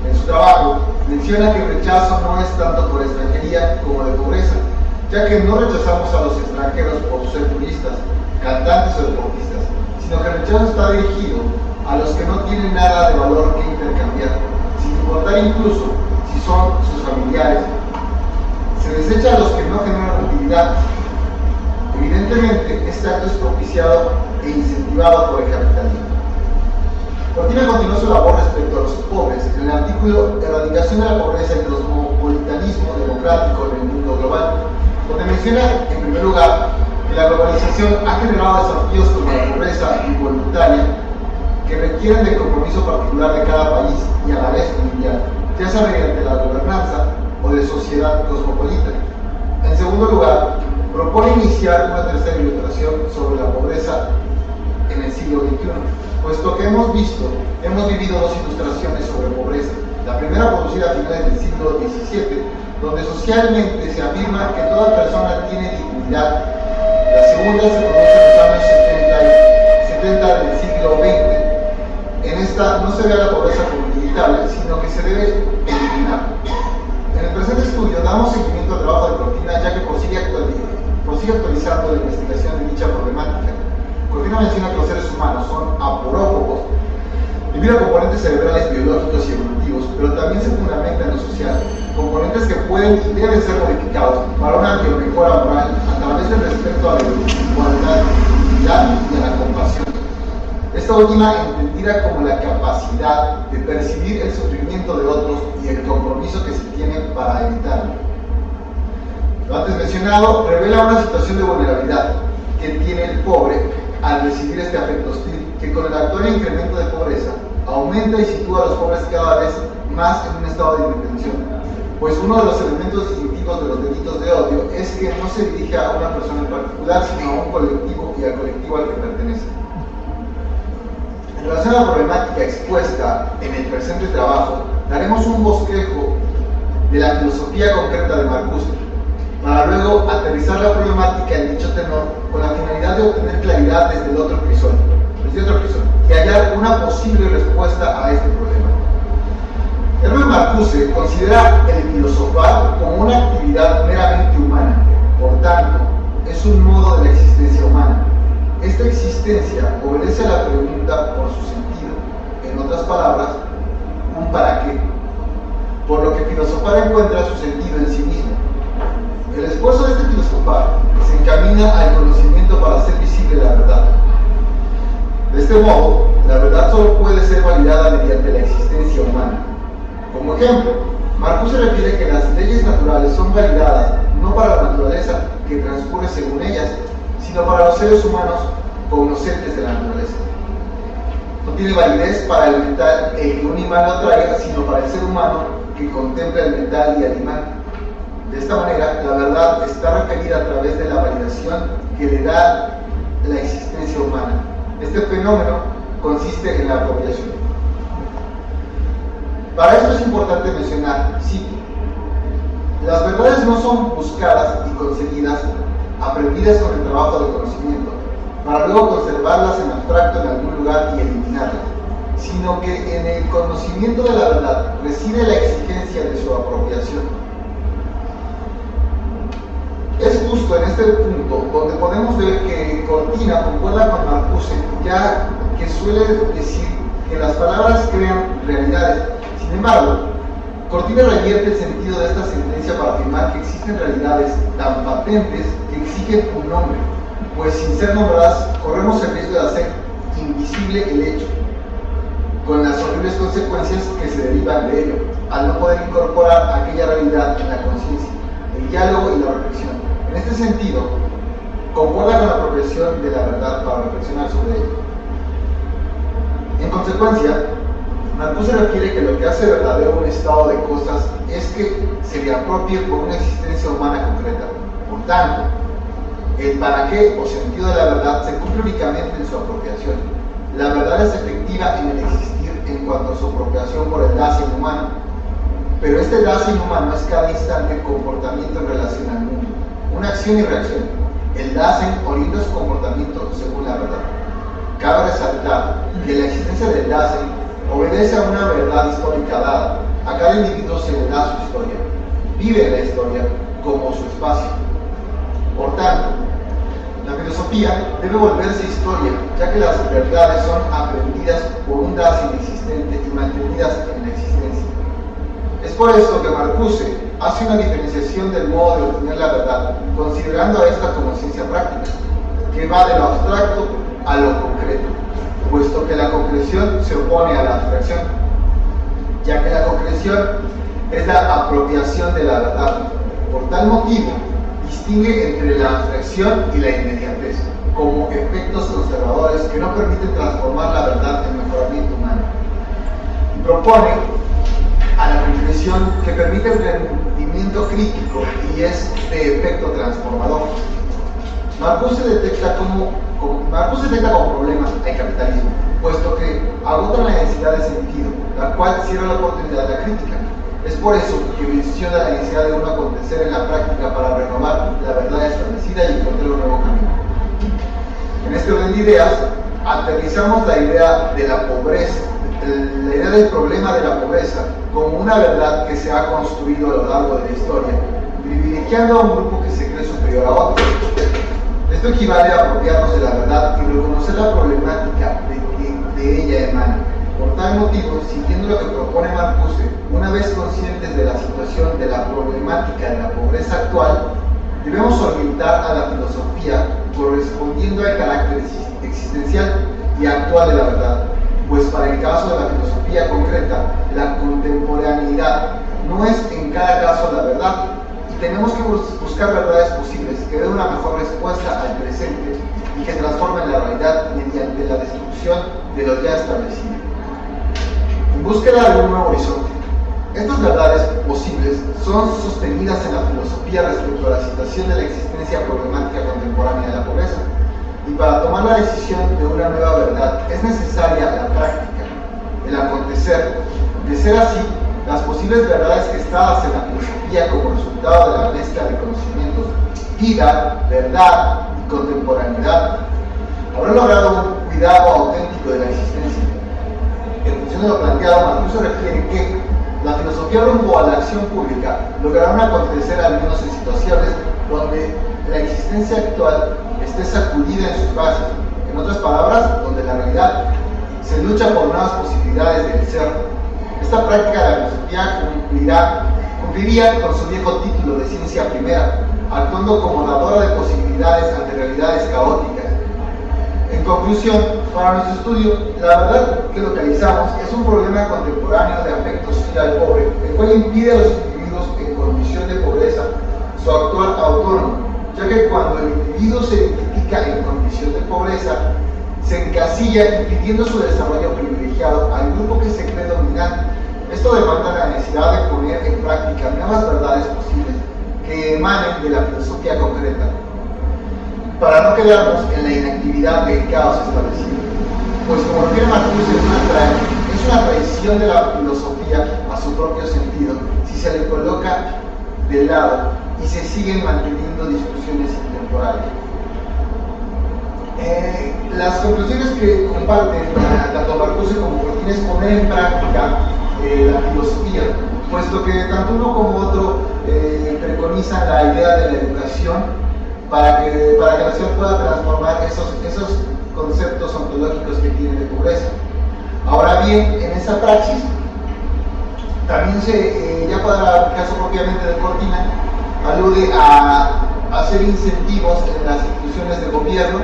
En su trabajo, menciona que el rechazo no es tanto por extranjería como de pobreza, ya que no rechazamos a los extranjeros por ser turistas, cantantes o deportistas, sino que el rechazo está dirigido a los que no tienen nada de valor que intercambiar, sin importar incluso si son sus familiares. Se desecha a los que no generan utilidad. Evidentemente, este acto es propiciado e incentivado por el capitalismo. Cortina continuó su labor respecto a los pobres en el artículo Erradicación de la pobreza y el cosmopolitanismo democrático en el mundo global, donde menciona, en primer lugar, que la globalización ha generado desafíos como la pobreza involuntaria que requieren del compromiso particular de cada país y a la vez mundial, ya sea mediante la gobernanza o de sociedad cosmopolita. En segundo lugar, propone iniciar una tercera ilustración sobre la pobreza en el siglo XXI, puesto que hemos vivido dos ilustraciones sobre pobreza. La primera producida a finales del siglo XVII, donde socialmente se afirma que toda persona tiene dignidad. La segunda se produce en los años 70 del siglo XX. En esta no se ve a la pobreza como inevitable, sino que se debe eliminar. En el presente estudio damos seguimiento al trabajo de Cortina, ya que prosigue actualizando la investigación de dicha problemática. Cortina menciona que los seres humanos son aporófobos, debido a componentes cerebrales biológicos y evolutivos, pero también se fundamenta en lo social, componentes que pueden y deben ser modificados para una biomejora moral a través del respeto a la igualdad, dignidad y a la compasión. Esta última entendida como la capacidad de percibir el sufrimiento de otros y el compromiso que se tiene para evitarlo. Lo antes mencionado revela una situación de vulnerabilidad que tiene el pobre al recibir este afecto hostil, que con el actual incremento de pobreza aumenta y sitúa a los pobres cada vez más en un estado de indefensión, pues uno de los elementos distintivos de los delitos de odio es que no se dirige a una persona en particular, sino a un colectivo y al colectivo al que pertenece. En relación a la problemática expuesta en el presente trabajo, daremos un bosquejo de la filosofía concreta de Marcuse, para luego aterrizar la problemática en dicho tenor con la finalidad de obtener claridad desde otro crisol, y hallar una posible respuesta a este problema. Herbert Marcuse considera el filosofar como una actividad meramente humana, por tanto, es un modo de la existencia humana. Esta existencia obedece a la pregunta por su sentido, en otras palabras, un para qué, por lo que filosofar encuentra su sentido en sí mismo. El esfuerzo de este filosofar se encamina al conocimiento para hacer visible la verdad. De este modo, la verdad solo puede ser validada mediante la existencia humana. Como ejemplo, Marcuse refiere que las leyes naturales son validadas no para la naturaleza que transcurre según ellas, sino para los seres humanos cognoscentes de la naturaleza. No tiene validez para el metal el que un imán lo atraiga, sino para el ser humano que contempla el metal y al imán. De esta manera, la verdad está referida a través de la validación que le da la existencia humana. Este fenómeno consiste en la apropiación. Para esto es importante mencionar, cito, las verdades no son buscadas y conseguidas, aprendidas con el trabajo de conocimiento, para luego conservarlas en abstracto en algún lugar y eliminarlas, sino que en el conocimiento de la verdad reside la exigencia de su apropiación. Es justo en este punto donde podemos ver que Cortina concuerda con Marcuse, ya que suele decir que las palabras crean realidades. Sin embargo, Cortina revierte el sentido de esta sentencia para afirmar que existen realidades tan patentes que exigen un nombre, pues sin ser nombradas corremos el riesgo de hacer invisible el hecho, con las terribles consecuencias que se derivan de ello, al no poder incorporar aquella realidad en la conciencia, el diálogo y la reflexión. En este sentido, concuerda con la apropiación de la verdad para reflexionar sobre ello. En consecuencia, Marcuse refiere que lo que hace verdadero un estado de cosas es que se le apropie por una existencia humana concreta. Por tanto, el para qué o sentido de la verdad se cumple únicamente en su apropiación. La verdad es efectiva en el existir en cuanto a su apropiación por el Dasein humano, pero este Dasein humano es cada instante comportamiento en relación al mundo, una acción y reacción. El Dasein orienta su comportamiento según la verdad. Cabe resaltar que la existencia del Dasein obedece a una verdad histórica dada. A cada individuo se le da su historia. Vive la historia como su espacio. Por tanto, la filosofía debe volverse historia, ya que las verdades son aprendidas por un Dasein existente y mantenidas en la existencia. Es por esto que Marcuse hace una diferenciación del modo de obtener la verdad, considerando a esta como ciencia práctica, que va de lo abstracto a lo concreto, puesto que la concreción se opone a la abstracción, ya que la concreción es la apropiación de la verdad. Por tal motivo, distingue entre la abstracción y la inmediatez, como efectos conservadores que no permiten transformar la verdad en mejoramiento humano. Y propone a la concreción que permite el rendimiento crítico y es de efecto transformador. Marcuse detecta como problema al capitalismo, puesto que agota la necesidad de sentido, la cual cierra la oportunidad de la crítica. Es por eso que menciona la necesidad de un acontecer en la práctica para renovar la verdad establecida y encontrar un nuevo camino. En este orden de ideas, aterrizamos la idea de la pobreza, la idea del problema de la pobreza, como una verdad que se ha construido a lo largo de la historia, privilegiando a un grupo que se cree superior a otro. Esto equivale a apropiarnos de la verdad y reconocer la problemática de ella emana. Por tal motivo, siguiendo lo que propone Marcuse, una vez conscientes de la situación de la problemática de la pobreza actual, debemos orientar a la filosofía correspondiendo al carácter existencial y actual de la verdad, pues para el caso de la filosofía concreta, la contemporaneidad no es en cada caso la verdad, y tenemos que buscar verdades posibles que den una mejor respuesta al presente y que transformen la realidad mediante la destrucción de lo ya establecido. En búsqueda de un nuevo horizonte. Estas verdades posibles son sostenidas en la filosofía respecto a la situación de la existencia problemática contemporánea de la pobreza. Y para tomar la decisión de una nueva verdad es necesaria la práctica, el acontecer. De ser así, las posibles verdades gestadas en la filosofía como resultado de la mezcla de conocimientos, vida, verdad y contemporaneidad, habrán logrado un cuidado auténtico de la existencia. En función de lo planteado, Marcuse refiere que la filosofía rumbo a la acción pública logrará un acontecer al menos en situaciones donde la existencia actual esté sacudida en sus bases. En otras palabras, donde la realidad se lucha por nuevas posibilidades del ser. Esta práctica de la filosofía cumpliría con su viejo título de ciencia primera, actuando como dadora de posibilidades ante realidades caóticas. En conclusión, para nuestro estudio, la verdad que localizamos es un problema contemporáneo de afecto social pobre, el cual impide a los individuos en condición de pobreza su actuar autónomo, ya que cuando el individuo se identifica en condición de pobreza, se encasilla impidiendo su desarrollo privilegiado al grupo que se cree dominante. Esto demanda la necesidad de poner en práctica nuevas verdades posibles que emanen de la filosofía concreta, para no quedarnos en la inactividad del caos establecido. Pues como refiere Marcuse, es una traición de la filosofía a su propio sentido si se le coloca de lado y se siguen manteniendo discusiones intemporales. Las conclusiones que comparten tanto Marcuse como Fortín es poner en práctica la filosofía, puesto que tanto uno como otro preconizan la idea de la educación para que la nación pueda transformar esos conceptos ontológicos que tiene de pobreza. Ahora bien, en esa praxis también ya para el caso propiamente de Cortina, alude a hacer incentivos en las instituciones de gobierno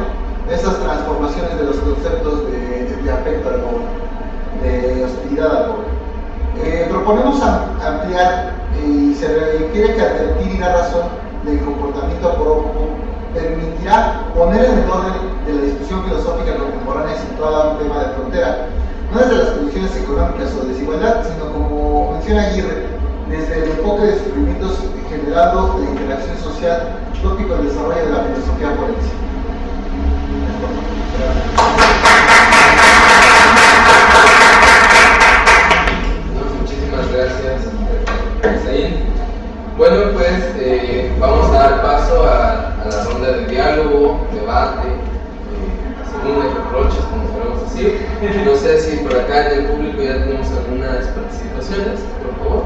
de esas transformaciones de los conceptos de afecto al pobre, de hostilidad proponemos ampliar y se requiere que advertir y dar razón del comportamiento apócrifo permitirá poner en el orden de la discusión filosófica contemporánea situada un tema de frontera, no desde las condiciones económicas o desigualdad, sino como menciona Aguirre, desde el enfoque de sufrimientos generando la interacción social tópico del desarrollo de la filosofía política. Muchísimas gracias, Zain. Bueno, pues vamos a dar paso a la ronda de diálogo, debate, según de reproches, como solemos decir. No sé si por acá en el público ya tenemos algunas participaciones, por favor.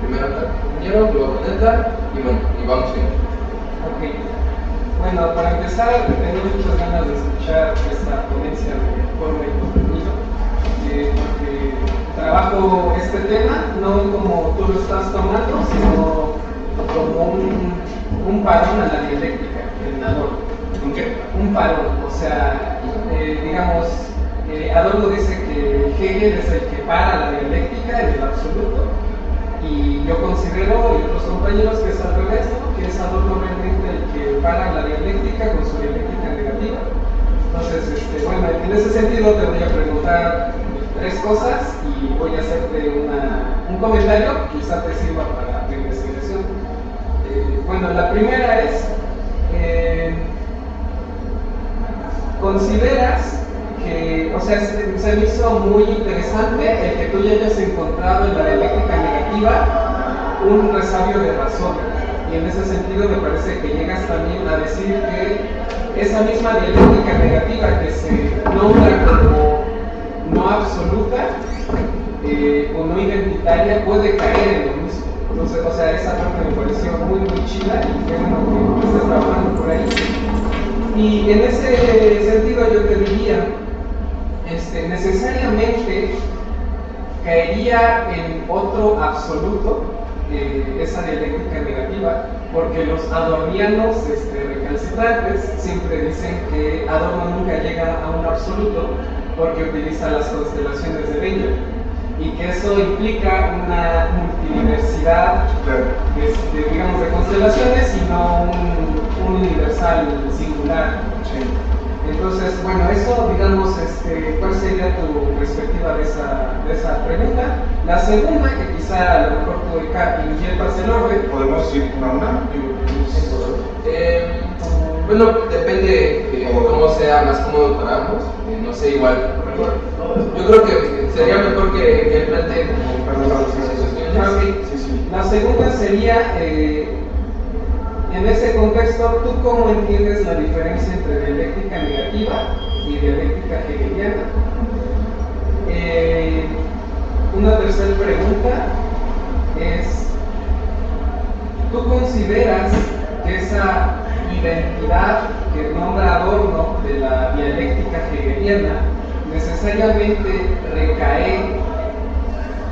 Primero acá, compañero, luego Coneta, y bueno, y vamos bien. Ok. Bueno, para empezar, tengo muchas ganas de escuchar esta ponencia de forma y contenido, porque trabajo este tema no como tú lo estás tomando, sino como un parón a la dialéctica, en Adorno. ¿Un qué? Un parón, o sea, digamos, Adorno dice que Hegel es el que para la dialéctica en el absoluto, y yo considero, y otros compañeros, que es al revés, ¿no? Que es Adorno realmente el que para la dialéctica con su dialéctica negativa. Entonces, bueno, en ese sentido te voy a preguntar tres cosas y voy a hacerte un comentario, quizá te sirva para tu investigación. Bueno, la primera es, ¿consideras que, o sea, se me hizo muy interesante el que tú ya hayas encontrado en la dialéctica negativa un resabio de razón? Y en ese sentido me parece que llegas también a decir que esa misma dialéctica negativa que se nombra como no absoluta o no identitaria puede caer en lo mismo. Entonces, o sea, esa parte me pareció muy chida y qué bueno que estés trabajando por ahí. Y en ese sentido yo te diría, necesariamente caería en otro absoluto esa dialéctica negativa, porque los adornianos recalcitrantes siempre dicen que Adorno nunca llega a un absoluto porque utiliza las constelaciones de Benjamin, y que eso implica una multidiversidad digamos, de constelaciones y no un universal singular. Sí. Entonces, bueno, eso, digamos, ¿cuál sería tu perspectiva de esa pregunta? La segunda, que quizá a lo mejor tú inviertas el orden. ¿Podemos decir una? Bueno, depende cómo sea más cómodo para ambos. No sé, igual, mejor. Yo creo que sería mejor que él plantee como Sí. La segunda sería, en ese contexto, ¿tú cómo entiendes la diferencia entre dialéctica negativa y dialéctica hegeliana? Una tercera pregunta es, ¿tú consideras que esa identidad que nombra Adorno de la dialéctica hegeliana necesariamente recae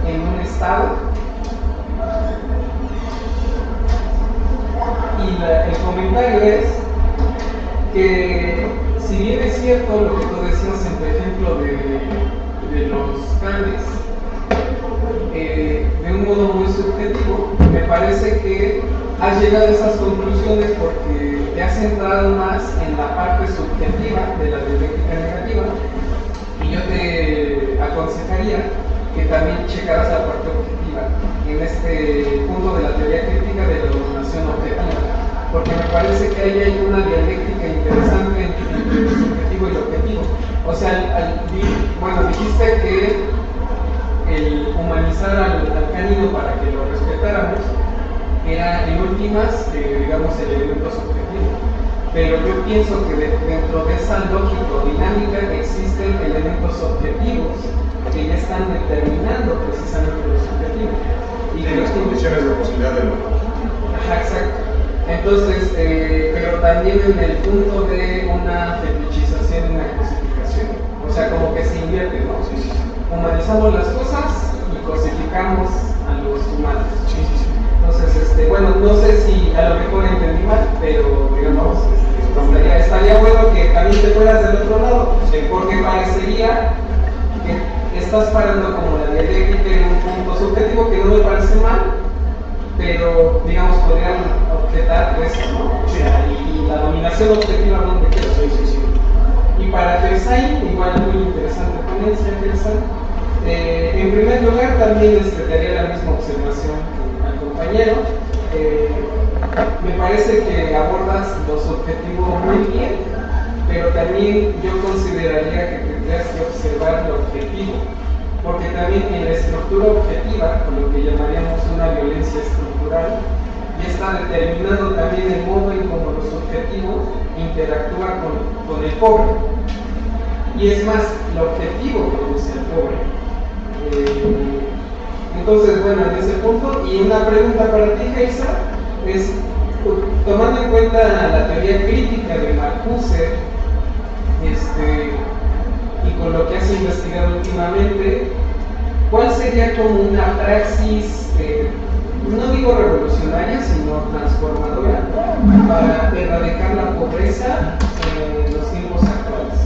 en un estado? Y el comentario es que, si bien es cierto lo que tú decías en tu ejemplo de los Canes, de un modo muy subjetivo, me parece que has llegado a esas conclusiones porque te has centrado más en la parte subjetiva de la dialéctica negativa, y yo te aconsejaría que también checaras la parte objetiva en este punto de la teoría crítica de la dominación objetiva, porque me parece que ahí hay una dialéctica interesante entre lo subjetivo y lo objetivo. O sea, bueno, dijiste que el humanizar al cánido para que lo respetáramos era en últimas, digamos, el elemento subjetivo. Pero yo pienso que dentro de esa lógica o dinámica existen elementos objetivos que ya están determinando precisamente los objetivos. Y las condiciones de posibilidad de lo. Ajá, exacto. Entonces, pero también en el punto de una fetichización y una cosificación. O sea, como que se invierte, ¿no? Sí. Humanizamos las cosas y cosificamos a los humanos. Sí. Entonces, bueno, no sé si a lo mejor entendí mal, pero digamos, estaría bueno que también te fueras del otro lado, porque parecería que estás parando como la dialéctica en un punto subjetivo que no me parece mal, pero digamos podrían objetar eso, ¿no? O sea, y la dominación objetiva donde queda. Y para Fersay, igual muy interesante ponencia, Fersay. En primer lugar, también te haría la misma observación que al compañero. Me parece que abordas los objetivos muy bien, pero también yo consideraría que tendrías que observar lo objetivo, porque también en la estructura objetiva, con lo que llamaríamos una violencia estructural, ya está determinado también el modo en cómo los objetivos interactúan con el pobre. Y es más, el objetivo produce al pobre. Entonces, bueno, en ese punto, y una pregunta para ti, Geisa, es, tomando en cuenta la teoría crítica de Marcuse, y con lo que has investigado últimamente, ¿cuál sería como una praxis, no digo revolucionaria, sino transformadora, para erradicar la pobreza en los tiempos actuales?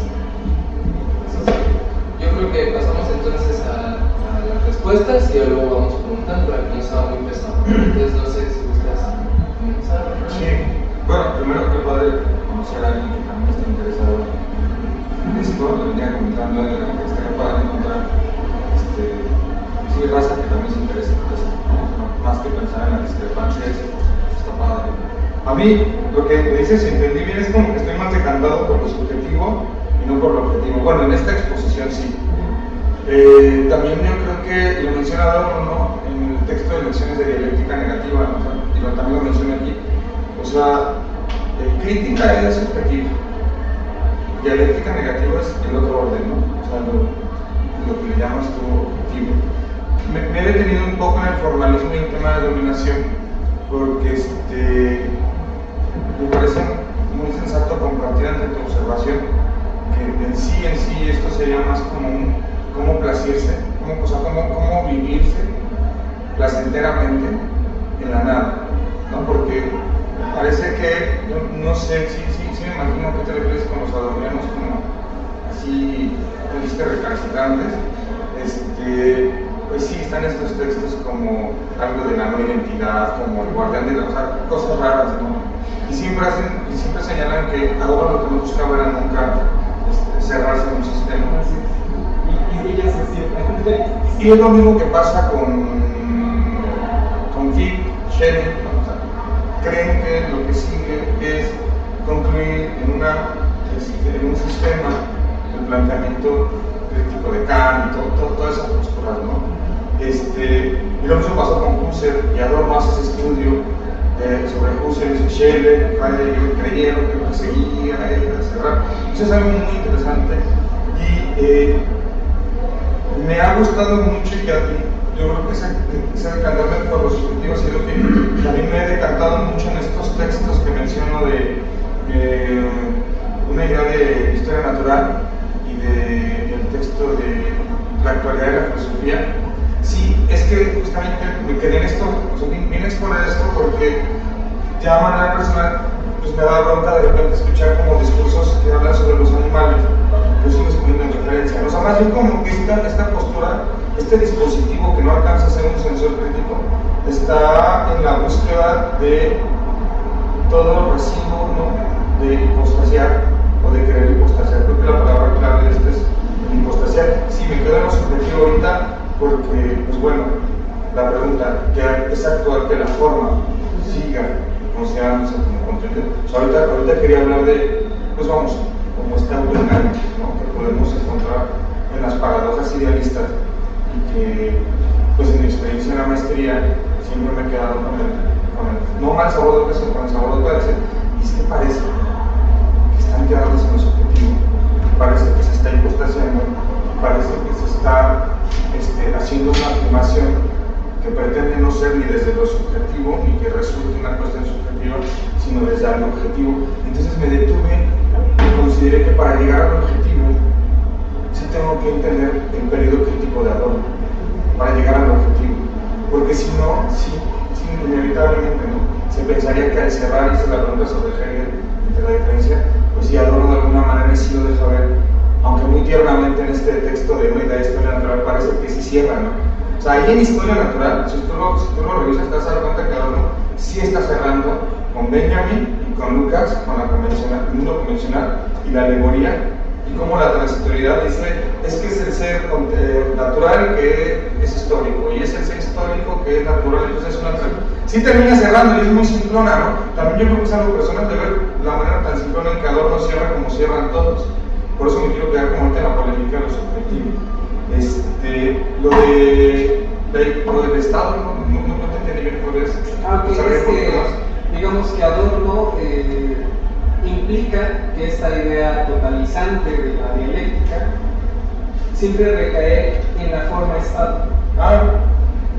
Yo creo que pasamos entonces a las respuestas y luego vamos preguntando para que no sea muy pesado. Entonces, no sé si gustas comenzar. Sí, bueno, primero que padre conocer a alguien que también está interesado en esto, lo venía comentando, que estaría padre encontrar raza que también se interesa en esto, ¿no? Más que pensar en la discrepancia, está padre. A mí, lo que me dices, si entendí bien, es como que estoy más decantado por lo subjetivo y no por lo objetivo. Bueno, en esta exposición sí. También yo creo que lo menciona Adorno, ¿no? En el texto de Lecciones de Dialéctica Negativa, ¿no? O sea, y también lo mencioné aquí. O sea, crítica es subjetiva, dialéctica negativa es el otro orden, ¿no? O sea, lo que le llamas tú objetivo. Me he detenido un poco en el formalismo y el tema de dominación, porque me parece muy sensato compartir ante tu observación que en sí esto sería más como cómo placirse, cómo vivirse placenteramente en la nada, ¿no? Porque parece que, no sé, sí me imagino que te refieres con los adornianos como así, recalcitrantes, pues sí, están estos textos como algo de la no identidad, como el guardián de la cosas raras, ¿no? Y siempre señalan que Adorno lo que no buscaba era nunca cerrarse en un sistema. Y ella se siempre. Y es lo mismo que pasa con Fichte, Schelling, ¿no? O sea, creen que lo que sigue es concluir en un sistema del planteamiento crítico de Kant y todas esas posturas, ¿no? Y lo mismo pasó con Husserl, y Adorno hace ese estudio sobre Husserl y Schelling, creyeron que lo que seguía era cerrar. Eso es algo muy interesante y me ha gustado mucho y que yo creo que ese decantarme por los subjetivos ha sido que también me he decantado mucho en estos textos que menciono de una idea de historia natural y del texto de la actualidad de la filosofía. Sí, es que justamente me quedé en esto, o sea, vine a exponer esto porque ya de manera personal pues me da bronca de repente escuchar como discursos que hablan sobre los animales, yo sigo poniendo en referencia, o sea, más bien como que esta postura, este dispositivo que no alcanza a ser un sensor crítico, está en la búsqueda de todo residuo, ¿no? De hipostasiar o de querer hipostasiar. Creo que la palabra clave de esto es hipostasiar. Sí, me quedo en lo subjetivo ahorita porque, pues bueno, la pregunta que es actual que la forma siga considerándose como contenido. O sea, ahorita quería hablar de, pues vamos, como este autoengaño, ¿no? Que podemos encontrar en las paradojas idealistas y que, pues en mi experiencia en la maestría, siempre me he quedado con el no mal sabor de peso, con el sabor de decir, y es que parece que están quedándose en lo subjetivo, parece que se está impostasiando, parece que se está haciendo una afirmación que pretende no ser ni desde lo subjetivo ni que resulte una cuestión subjetiva, sino desde algo objetivo. Entonces me detuve y consideré que para llegar al objetivo sí tengo que entender el periodo crítico de Adorno para llegar al objetivo, porque si no, sí, inevitablemente, ¿no? Se pensaría que al cerrar, hice la pregunta sobre Hegel, entre la diferencia, pues sí, Adorno de alguna manera sí lo deja ver, aunque muy tiernamente en este texto de una idea de historia natural cierra, ¿no? O sea, ahí en historia natural, si tú lo revisas, te vas a dar cuenta que Adorno sí está cerrando con Benjamin y con Lucas, con la convencional, el mundo convencional y la alegoría, y como la transitoriedad dice, es que es el ser natural que es histórico, y es el ser histórico que es natural, entonces es una sí termina cerrando y es muy simplona, ¿no? También yo creo que es algo personal de ver la manera tan simplona en que Adorno cierra como cierran todos. Por eso me quiero quedar como ahorita en la polémica de los objetivos. Lo del Estado, no te entendí bien por eso. Es que, digamos que Adorno implica que esta idea totalizante de la dialéctica siempre recae en la forma Estado,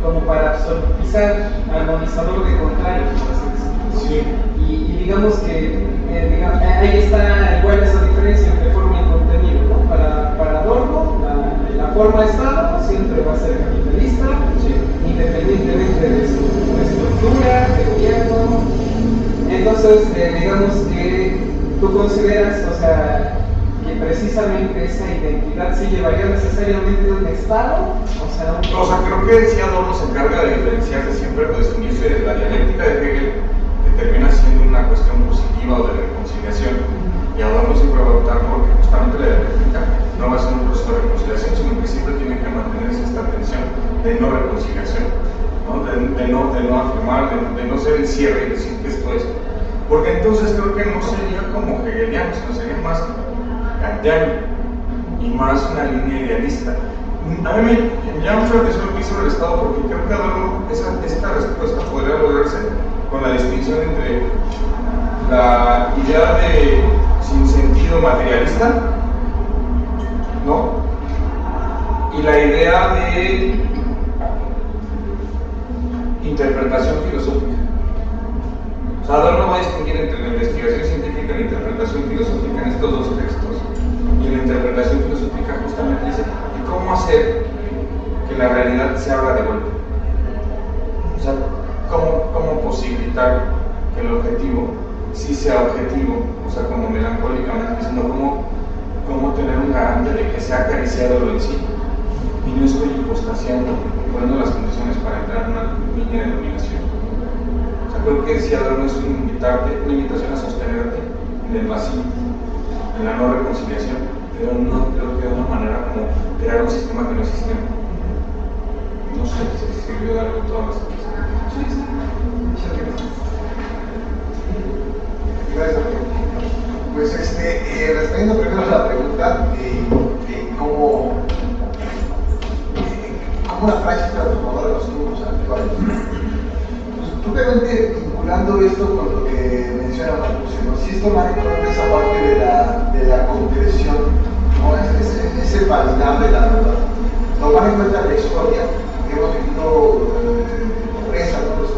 como para absolutizar, armonizador de contrarios, por así decirlo. Sí. Y digamos que ahí está igual esa diferencia entre forma y contenido, ¿no? Para Adorno, la forma Estado siempre va a ser capitalista, independientemente de su estructura, de gobierno. Entonces, digamos que tú consideras, o sea, que precisamente esa identidad sí llevaría necesariamente a un Estado, o sea, creo que sí Adorno se encarga de diferenciarse siempre o distinguirse de la dialéctica de Hegel, que termina siendo una cuestión positiva o de reconciliación, y Adorno siempre va a optar porque justamente la dialéctica no va a ser un proceso de reconciliación, sino que siempre tiene que mantenerse esta tensión de no reconciliación, ¿no? De no afirmar, de no ser el cierre y decir que esto es. Porque entonces creo que no sería como hegeliano, sino sería más kantiano y más una línea idealista. A mí me llama mucho la atención lo que hizo el Estado, porque creo que Adorno esta respuesta podría lograrse con la distinción entre la idea de sin sentido materialista, ¿no? Y la idea de interpretación filosófica. O sea, Adorno va a distinguir entre la investigación científica y la interpretación filosófica en estos dos textos. Y en la interpretación filosófica justamente dice, ¿y cómo hacer que la realidad se abra de vuelta? O sea, ¿cómo posibilitar que el objetivo sí sea objetivo? O sea, como melancólicamente, sino cómo tener un garante de que se ha acariciado lo en sí y no estoy hipostasiando, poniendo las condiciones para entrar en una línea de dominación. O sea, creo que si Adorno es una invitación a sostenerte en el vacío, en la no reconciliación, pero no creo que de una manera como crear un sistema que no es sistema. No sé si sirvió de algo todas las cosas. Gracias. Pues respondiendo primero a la pregunta de cómo una práctica transformadora de los tiempos actuales. Pues propiamente vinculando esto con lo que menciona Marcuse, ¿no? Si esto marca esa parte de la concreción, ¿no? Ese validar de la verdad. Tomar en cuenta la historia que hemos vivido pobreza, ¿no? los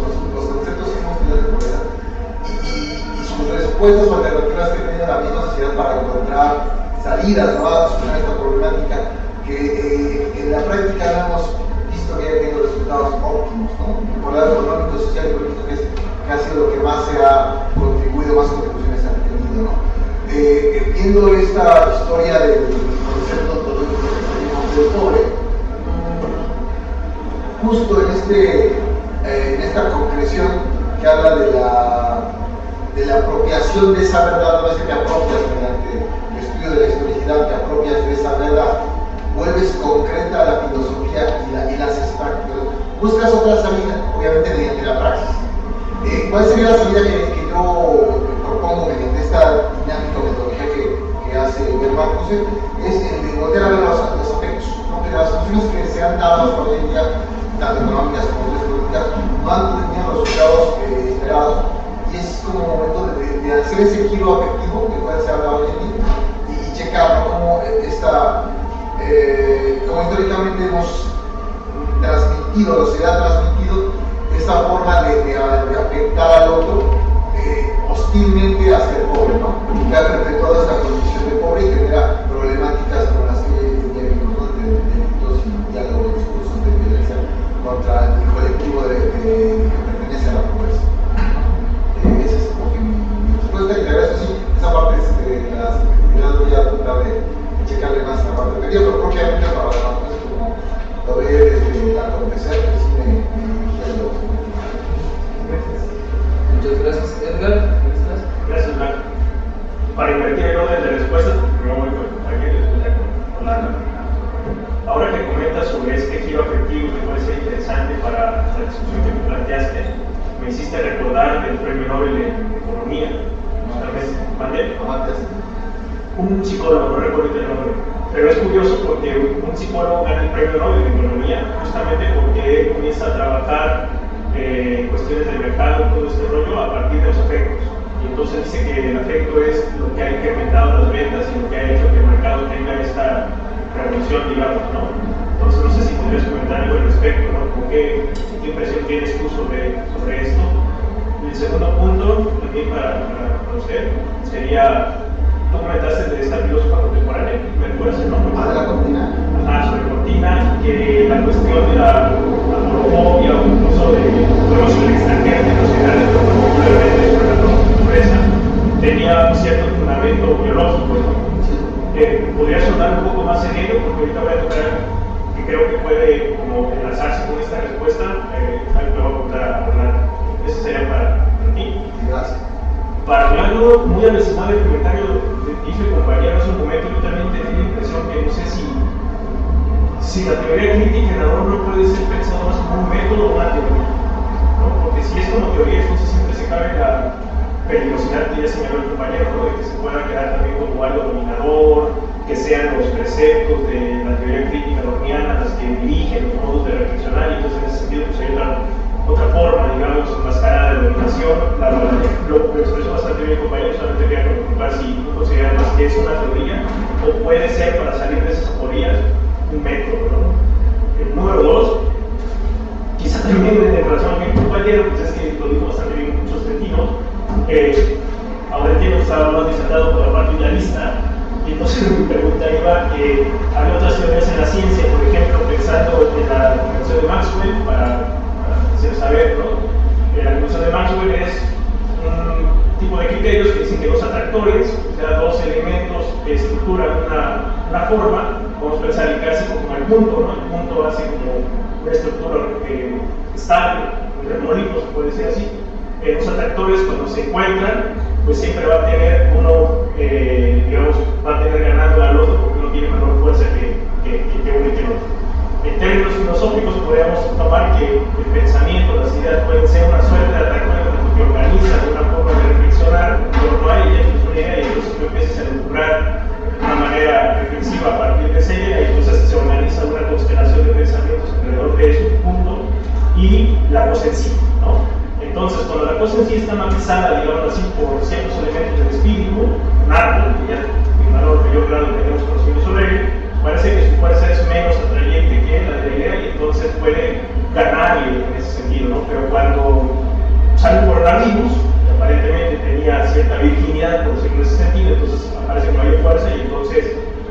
conceptos que hemos tenido de pobreza y sus respuestas o alternativas que tiene la misma sociedad para encontrar salidas, ¿no? A solucionar esta problemática que en la práctica no hemos visto que haya tenido resultados óptimos, ¿no? Por el lado económico, social y político, que ha sido lo que más se ha contribuido, más contribuciones han tenido, ¿no? Viendo esta historia del concepto del pobre, justo en esta concreción que habla de la apropiación de esa verdad, no es que te apropias mediante el estudio de la historicidad, te apropias de esa verdad, vuelves concreta la filosofía y la haces práctica. Buscas otra salida, obviamente mediante la praxis. ¿Cuál sería la salida que yo propongo mediante esta dinámica metodología que hace Marcuse? Es el de volver a ver los aspectos, ¿no? Que las soluciones que se han dado hoy en día, tanto económicas como políticas, no han tenido los resultados esperados, y es como momento de hacer ese giro afectivo que puede ser hablado hoy en día y checar, ¿no? Cómo como históricamente hemos transmitido, se ha transmitido esta forma de afectar al otro hostilmente hacia el pobre, ¿no? Que ha perpetuado esta condición de pobre y genera problemáticas con las que vivimos, ¿no? De delitos y diálogos, discursos de violencia contra el colectivo que pertenece a la pobreza. Esa es como que mi respuesta, y te agradezco, sí, esa parte de la sensibilidad voy a tratar de checarle más la parte de pero propiamente para la como lo ve Ahora que comentas sobre este giro afectivo que puede ser interesante para la discusión que me planteaste, me hiciste recordar del Premio Nobel de Economía, un psicólogo, no recuerdo el nombre, pero es curioso porque un psicólogo gana el Premio Nobel de Economía justamente porque él comienza a trabajar cuestiones del mercado, todo este rollo, a partir de los afectos. Y entonces dice que el afecto es lo que ha incrementado las ventas y lo que ha hecho que el mercado tenga esta revolución, digamos, ¿no? Entonces no sé si podrías comentar algo al respecto, ¿no? ¿Qué impresión tienes tú sobre esto? Y el segundo punto, también para usted, sería, tú comentaste de esta filósofa contemporánea, ¿me recuerdas el nombre? ¿De la Cortina? Ajá, sobre Cortina, que la cuestión de la antropofobia o incluso de el extranjero internacional, particularmente sobre la pobreza, tenía un cierto fundamento biológico, ¿no? Podría sonar un poco más en ello, porque ahorita voy a tocar algo que creo que puede como enlazarse con esta respuesta, algo que voy a contar a Orlando. Eso sería para ti. Gracias. Para Orlando, muy aleccionado el comentario que hizo el compañero hace un momento, yo también tenía la impresión que no sé si la teoría crítica en Adorno puede ser pensado más como un método o una teoría, ¿no? Porque si es como teoría, entonces siempre se cabe la peligrosidad que ya señaló el compañero, ¿no? De que se pueda quedar también como algo dominador, que sean los preceptos de la teoría crítica adorniana las que dirigen los modos de reflexionar, y entonces en ese sentido pues hay otra forma, digamos, enmascarada de dominación. Lo expresó bastante bien el compañero, solamente quería preguntar si tú consideras más que es una teoría o puede ser, para salir de esas aporías, un método, ¿no? El número 2, quizá también en relación a mi compañero, pues es que lo dijo bastante bien en muchos sentidos. Ahora entiendo que estaba más desatado por la parte idealista, y entonces mi pregunta iba que había otras teorías en la ciencia, por ejemplo, pensando en la convención de Maxwell, para hacer saber, ¿no? La convención de Maxwell es un tipo de criterios que dicen que dos atractores, o sea, dos elementos que estructuran una forma, podemos pensar en casi como el punto, ¿no? El punto hace como una estructura estable, un remolino, se puede decir así. Los atractores, cuando se encuentran, pues siempre va a tener uno, digamos, va a tener ganando al otro porque uno tiene menor fuerza que uno y que el otro. En términos filosóficos, podríamos tomar que el pensamiento, las ideas pueden ser una suerte de atractores que organizan una forma de reflexionar en torno a ella, es una idea, y entonces tú empiezas a elucubrar de una manera reflexiva a partir de esa idea, y entonces se organiza una constelación de pensamientos alrededor de ese punto y la cosa en sí, ¿no? Entonces, cuando la cosa en sí está matizada, digamos así, por ciertos elementos del espíritu, un árbol, que ya en valor mayor grado tenemos conocido sobre él, parece que su fuerza es menos atrayente que la de la idea y entonces puede ganarle en ese sentido, ¿no? Pero cuando sale por coronavirus, que aparentemente tenía cierta virginidad, por decirlo en ese sentido, entonces aparece con mayor fuerza y entonces,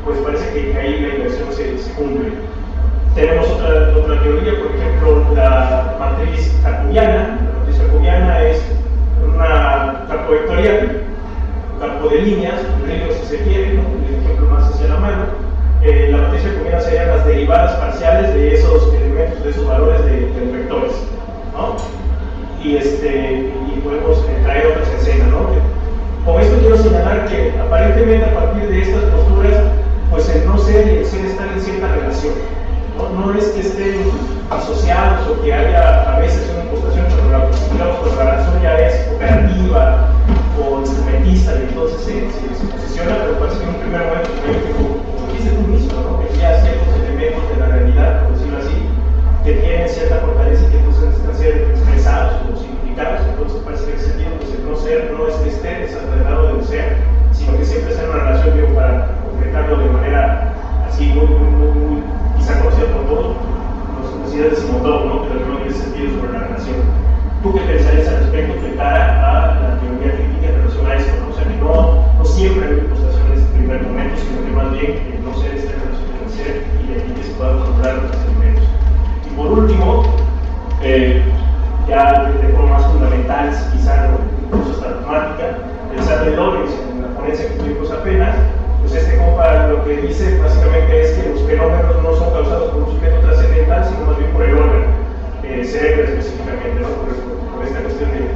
pues parece que ahí la inversión se cumple. Tenemos otra teoría, por ejemplo, la matriz jacobiana. La matriz jacobiana es una campo vectorial, un campo de líneas, un río si se quiere, ¿no? El ejemplo más hacia la mano. La matriz jacobiana serían las derivadas parciales de esos elementos, de esos valores de los vectores, ¿no? Y podemos traer otras escenas, ¿no? Con esto quiero señalar que aparentemente a partir de estas posturas, pues el no ser y el ser están en cierta relación. No es que estén asociados o que haya a veces una impostación, pero la relación ya es operativa o instrumentista y entonces se posiciona, pero parece que en un primer momento, como dices tú mismo, ¿no? Que ya ciertos elementos de la realidad, por decirlo así, que tienen cierta fortaleza y que entonces necesitan ser expresados o significados, entonces parece que en ese sentido pues el no ser no es que esté desatenado del ser, sino que siempre sea una relación, digo, para concretarlo de manera así muy quizá conocida por todos, las ideas de Simondov, ¿no? Pero no en ese sentido sobre la relación. ¿Tú qué pensarías al respecto de cara a la teoría crítica en relación a esto, ¿no? O sea, que no siempre hay impostaciones en primer momento, sino que más bien el no ser está en relación con el ser y de aquí que se puedan controlar los elementos. Y por último, ya de forma más fundamental, quizá incluso hasta dogmática, el Samuel Lawrence, en la ponencia que tuvimos apenas, pues este compa lo que dice básicamente es que los fenómenos no son causados por un sujeto trascendental, sino más bien por el órgano, cerebro específicamente, ¿no? por esta cuestión del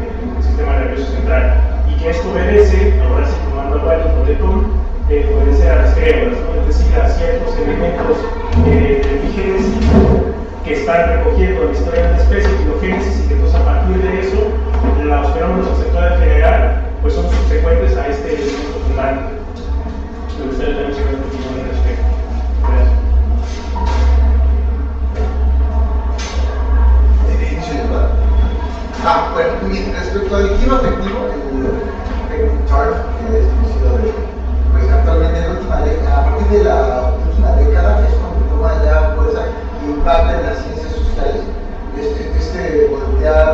sistema nervioso central. Y que esto obedece, ahora sí tomando el valor de Tom, obedece a las creencias, ¿no? Es decir, a ciertos elementos están recogiendo la historia de la especie, filogénesis, y que entonces a partir de eso los fenómenos que se pueden generar pues son subsecuentes a este elemento fundante. Me gustaría tener su opinión al respecto. Gracias. Bueno, muy bien. Respecto al clima afectivo, el chart que es conocido pues actualmente a partir de la última década es cuando toma ya fuerza y impacta en las ciencias sociales. Voltear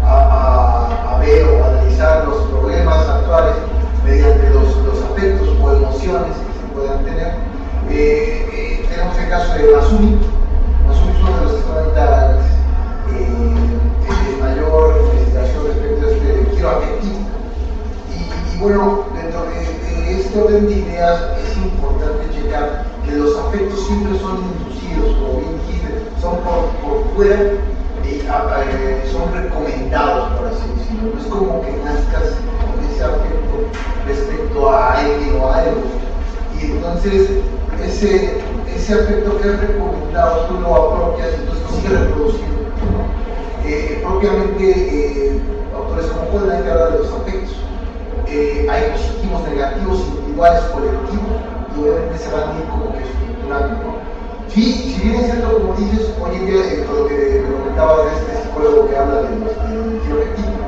a ver o analizar los problemas actuales mediante los afectos o emociones que se puedan tener. Tenemos el caso de Masumi. Masumi es uno de los que están ahorita mayor investigación respecto a este giro afectivo. Y bueno, dentro de este orden de ideas es importante checar que los afectos siempre son inducidos, como bien dijiste, son por fuera y son recomendados, por así decirlo. No es como que nazcas con ese afecto respecto a alguien o a algo. Y entonces ese afecto que es recomendado tú lo apropias y entonces lo sigues reproduciendo. Propiamente, autores como Hölderlin que habla de los afectos. Hay positivos, negativos, individuales, colectivos, y obviamente se van a ir como que estructurando, ¿no? Sí, si bien es cierto, como dices, hoy en día, con lo que me comentabas de este psicólogo que habla del giro afectivo,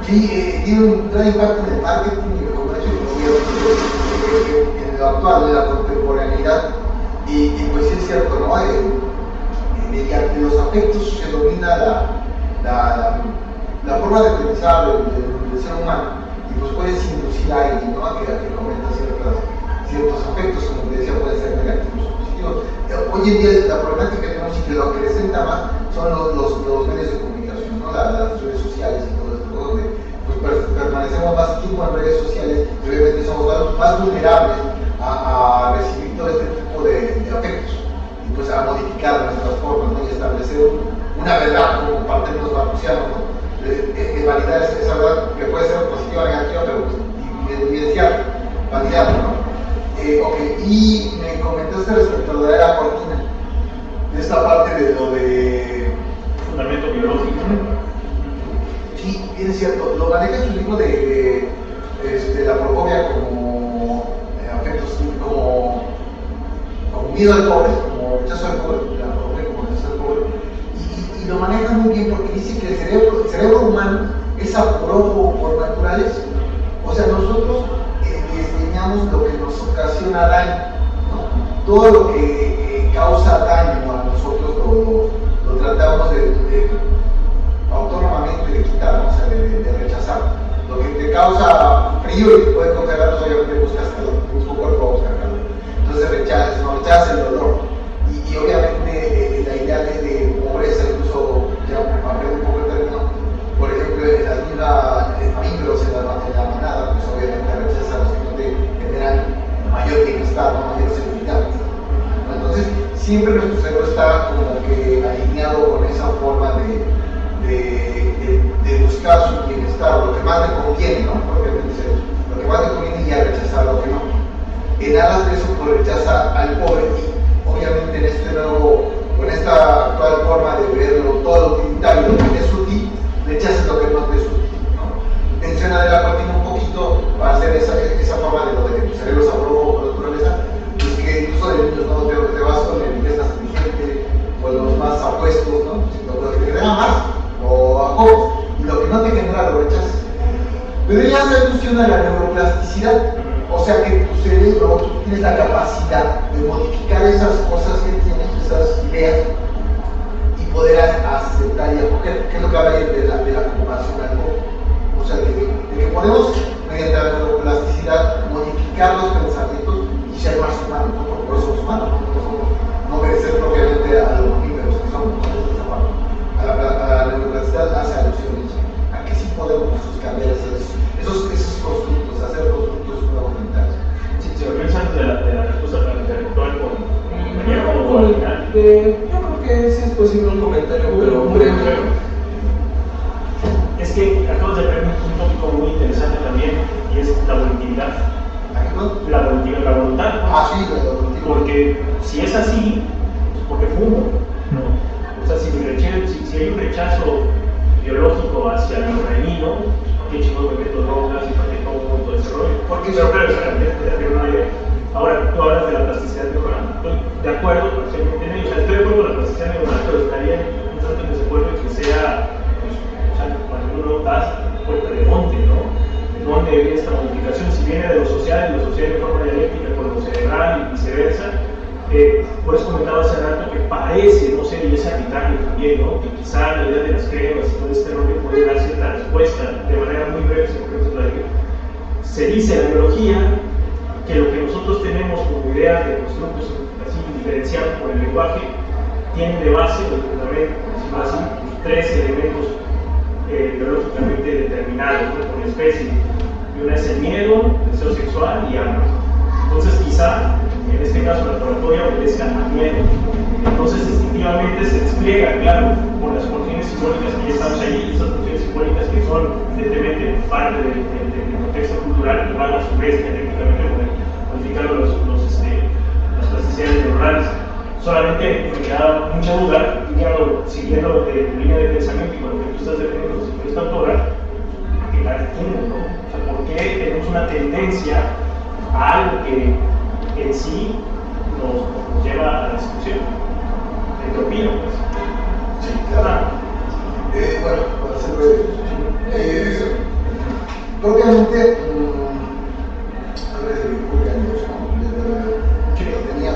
sí, tiene un gran impacto en el marketing y el comercio, y en lo actual, en la contemporaneidad, y pues sí es cierto, ¿no? Mediante los afectos se domina la forma de pensar del ser humano, y pues puedes inducir a alguien, ¿no? a que cometa ciertos afectos, como te decía, pueden ser negativos o positivos. Hoy en día la problemática que tenemos y que lo acrecenta más son los medios de comunicación, ¿no? Las redes sociales y todo esto, donde pues, permanecemos más tiempo en redes sociales y obviamente somos más vulnerables a recibir todo este tipo de afectos. Pues a modificar nuestras formas, ¿no? Y establecer una verdad como parte de los marcusianos, ¿no? Validar esa verdad que puede ser positiva o negativa, pero pues evidenciar, validarlo, ¿no? Y me comentaste respecto a lo de la cortina, de esta parte de lo de fundamento biológico. Sí, bien es cierto, lo maneja en su libro de la profobia como afectos, como miedo al pobre, como rechazo al pobre, la profobia como rechazo al pobre, y lo maneja muy bien porque dice que el cerebro humano es aporófobo por naturaleza. O sea, nosotros desdeñamos lo que nos ocasiona daño, ¿no? Todo lo que causa daño a nosotros lo tratamos autónomamente de quitar, ¿no? O sea, de rechazar. Lo que te causa frío y te puede congelar, pues obviamente buscas calor, tu mismo cuerpo va a buscar calor. Entonces rechaza el dolor. Y obviamente la idea de pobreza, incluso ya aprende un poco el término, por ejemplo, en las mismas mamíferos en la manada, pues obviamente rechaza los que no te generan mayor bienestar, mayor seguridad. Entonces, siempre nuestro cerebro está como que alineado con esa forma de buscar su bienestar, lo que más le conviene, ¿no? Propiamente lo que más le conviene y a rechazar lo que no. En aras de eso, pues rechaza al pobre y obviamente con esta actual forma de verlo todo lo utilitario, lo que es útil, rechazas lo que no te es útil, ¿no? Menciona de la cortina un poquito para hacer esa forma de lo de que tu cerebro es aprobo por naturaleza, pues que incluso de niños no te vas con el que es más inteligente o los más apuestos, ¿no? Lo que te genera más o a poco, y lo que no te genera lo rechazas. Pero ya se alusiona a la neuroplasticidad. O sea que tu cerebro, tú tienes la capacidad de modificar esas cosas que tienes, esas ideas, y poder aceptar y acoger, que es lo que habla de la compasión al poco. O sea, de que podemos, mediante la neuroplasticidad, modificar los pensamientos y ser más humanos, ¿no? Por eso somos humanos, no obedecer propiamente a los mamíferos que somos, ¿no? De esa forma. A la neuroplasticidad hace alusiones a que sí podemos cambiar esos constructos, hacer constructos nuevos mentales. Si lo piensas de la respuesta intelectual con María como yo creo que sí es posible un comentario, pero breve. Es que acabas de ver un tópico muy interesante también, y es la volatilidad. La voluntad. Ah, sí, la voluntad. Porque si es así, pues porque fumo. O sea, si pero ahora tú hablas de la plasticidad neuronal. Estoy de acuerdo parcialmente en ello. O sea, estoy de acuerdo con la plasticidad neuronal, pero estaría un tanto en desacuerdo en que sea, pues, o sea, cuando uno da puerta de monte, ¿no? ¿De dónde viene esta modificación? Si viene de lo social de forma dialéctica con lo cerebral y viceversa. Por eso comentaba hace rato que parece, no sé, y es arbitrario también, ¿no? Que quizá la idea de las cremas y todo este rollo puede dar cierta respuesta de manera muy breve, se dice en la biología que lo que nosotros tenemos como idea de constructos así diferenciados por el lenguaje tiene de base, o de fundamento, por decirlo así, tres elementos biológicamente determinados, ¿no? Por la especie. Y una es el miedo, el deseo sexual y hambre. Entonces quizá en este caso la laboratorio obedezca a miedo. Entonces instintivamente se despliega, claro, por las funciones simbólicas que ya estamos ahí, esas funciones simbólicas que son evidentemente parte del contexto cultural y van a su vez técnicamente modificar las plasticidades neuronales. Solamente me queda mucha duda, siguiendo tu línea de pensamiento y con lo que tú estás defendiendo con esta autora, que la entiendo, ¿no? O sea, ¿por qué tenemos una tendencia a algo que en sí nos lleva a la discusión? Entropía, pues. Sí, claro. Bueno, para ser breve, propiamente, a ver, ¿qué años? ¿No? Tenía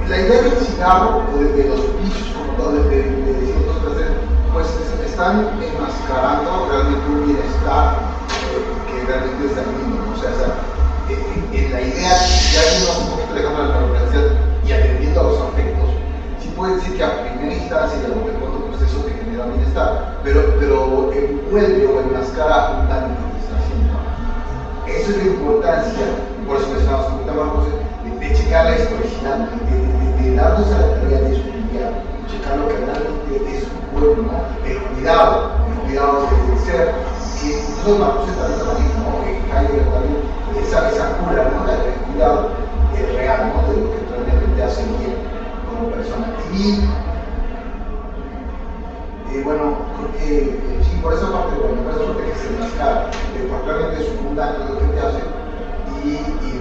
la idea del cigarro o de los vicios como tal, de ciertos placeres, pues están enmascarando realmente un bienestar que realmente es dañino, ¿no? O sea, en la idea, ya yendo un poquito lejano a la neuroplasticidad y atendiendo a los afectos, sí puede decir que a primera instancia y a lo mejor el proceso te genera bienestar, pero envuelve o enmascara un daño que te está haciendo. Esa es la importancia, por eso mencionamos de checar la historia original, de darnos a la tarea de estudiar, checar lo que realmente es bueno, ¿no? El cuidado de ser, que incluso Marcuse también lo dijo, ¿no? Heidegger también, esa cura, ¿no? El cuidado real, ¿no? De lo que realmente te hace bien como persona. Y bueno, sí, por esa parte, bueno, me parece que se enmascara, porque realmente es un daño lo que te hace y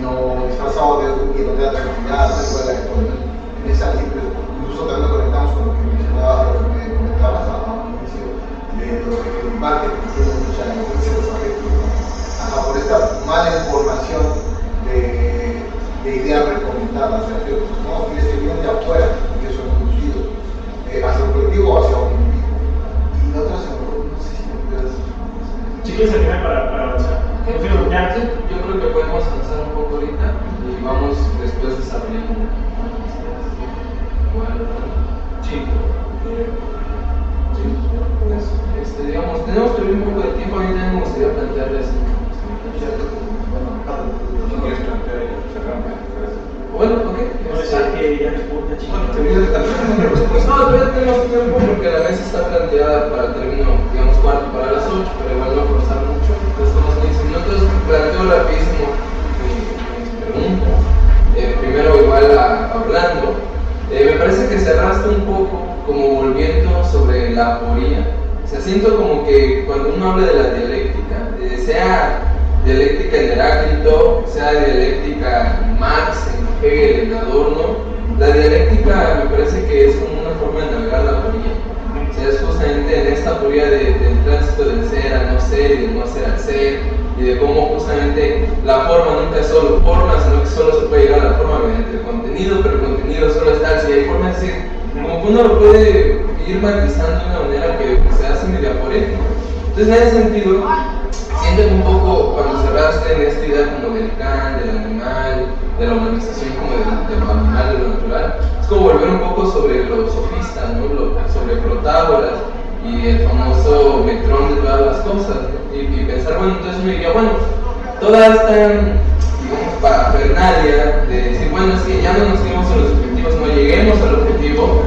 no disfrazado de un miedo de atractividad, de escuela, en esa línea, incluso también lo conectamos con lo que mencionaba, lo que me comentabas a un inicio, de los que el marketing tiene mucha influencia de los afectos, ¿no? Hasta por esta mala información de ideas recomendadas, de afectos, ¿no? Que se vienen de afuera, que son inducidos hacia un colectivo o hacia un individuo. Y otras, no sé si me puedes... Si quieres terminar para avanzar. Yo creo que podemos avanzar un poco ahorita y vamos después desarrollando. Sí. Pues, digamos, tenemos todavía un poco de tiempo. A mí también me gustaría plantearles. Bueno, ok. Ya responde, chicos. No, todavía tenemos tiempo porque la mesa está planteada para el término, digamos, cuarto para las 8, pero igual no forzar mucho. Entonces, estamos 15 minutos. Planteo rapidísimo mis preguntas. Primero, igual a Orlando. Me parece que cerraste un poco como volviendo sobre la aporía. O sea, siento como que cuando uno habla de la dialéctica, sea dialéctica en Heráclito, sea dialéctica en Marx, en Hegel, en Adorno, la dialéctica me parece que es como una forma de navegar la aporía. O sea, es justamente en esta aporía del tránsito del ser al no ser y del no ser al ser, y de cómo justamente la forma nunca es solo forma, sino que solo se puede llegar a la forma mediante el contenido, pero el contenido solo está si hay forma, es decir, como que uno lo puede ir matizando de una manera que se hace medio aporético. Entonces, en ese sentido, siento que un poco cuando cerraste en esta idea como del Kant, del animal, de la humanización como de lo animal, de lo natural, es como volver un poco sobre los sofistas, ¿no? Sobre Protágoras y el famoso metrón de todas las cosas, ¿no? Y pensar, bueno, entonces me diría, bueno, toda esta, digamos, parafernalia de decir, bueno, es que ya no nos quedemos en los objetivos, no lleguemos al objetivo,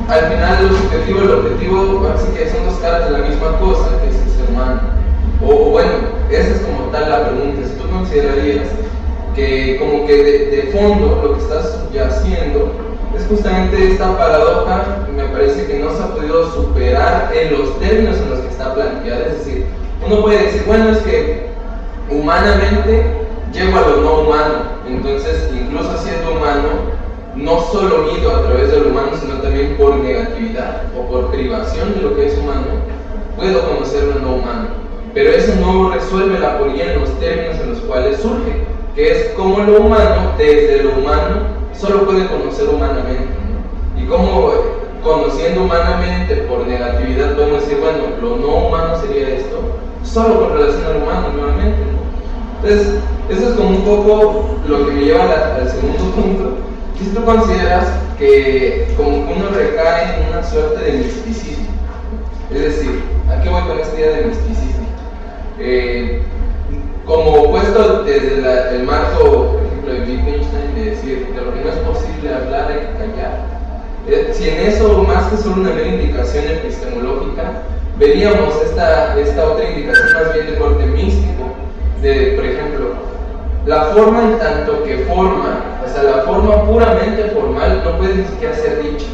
al final de los objetivos, el objetivo, así que son dos caras de la misma cosa, que es el ser humano. O bueno, esa es como tal la pregunta, si tú considerarías que como que de fondo lo que estás subyaciendo es justamente esta paradoja, me parece que no se ha podido superar en los términos en los que está planteada, es decir, uno puede decir, bueno, es que humanamente llego a lo no humano. Entonces, incluso siendo humano, no solo mido a través de lo humano, sino también por negatividad o por privación de lo que es humano, puedo conocer lo no humano. Pero eso no resuelve la aporía en los términos en los cuales surge, que es como lo humano, desde lo humano, solo puede conocer humanamente, ¿no? Y como conociendo humanamente por negatividad podemos decir, bueno, lo no humano sería esto, solo con relación al humano nuevamente, ¿no? Entonces, eso es como un poco lo que me lleva al segundo punto. Si tú consideras que como que uno recae en una suerte de misticismo, es decir, ¿a qué voy con esta idea de misticismo? Como puesto desde el marco, por ejemplo, de Wittgenstein, de decir de lo que no es posible hablar hay que callar, si en eso, más que solo una mera indicación epistemológica, veríamos esta otra indicación más bien de corte místico, de, por ejemplo, la forma en tanto que forma, o sea, la forma puramente formal no puede ni siquiera ser dicha,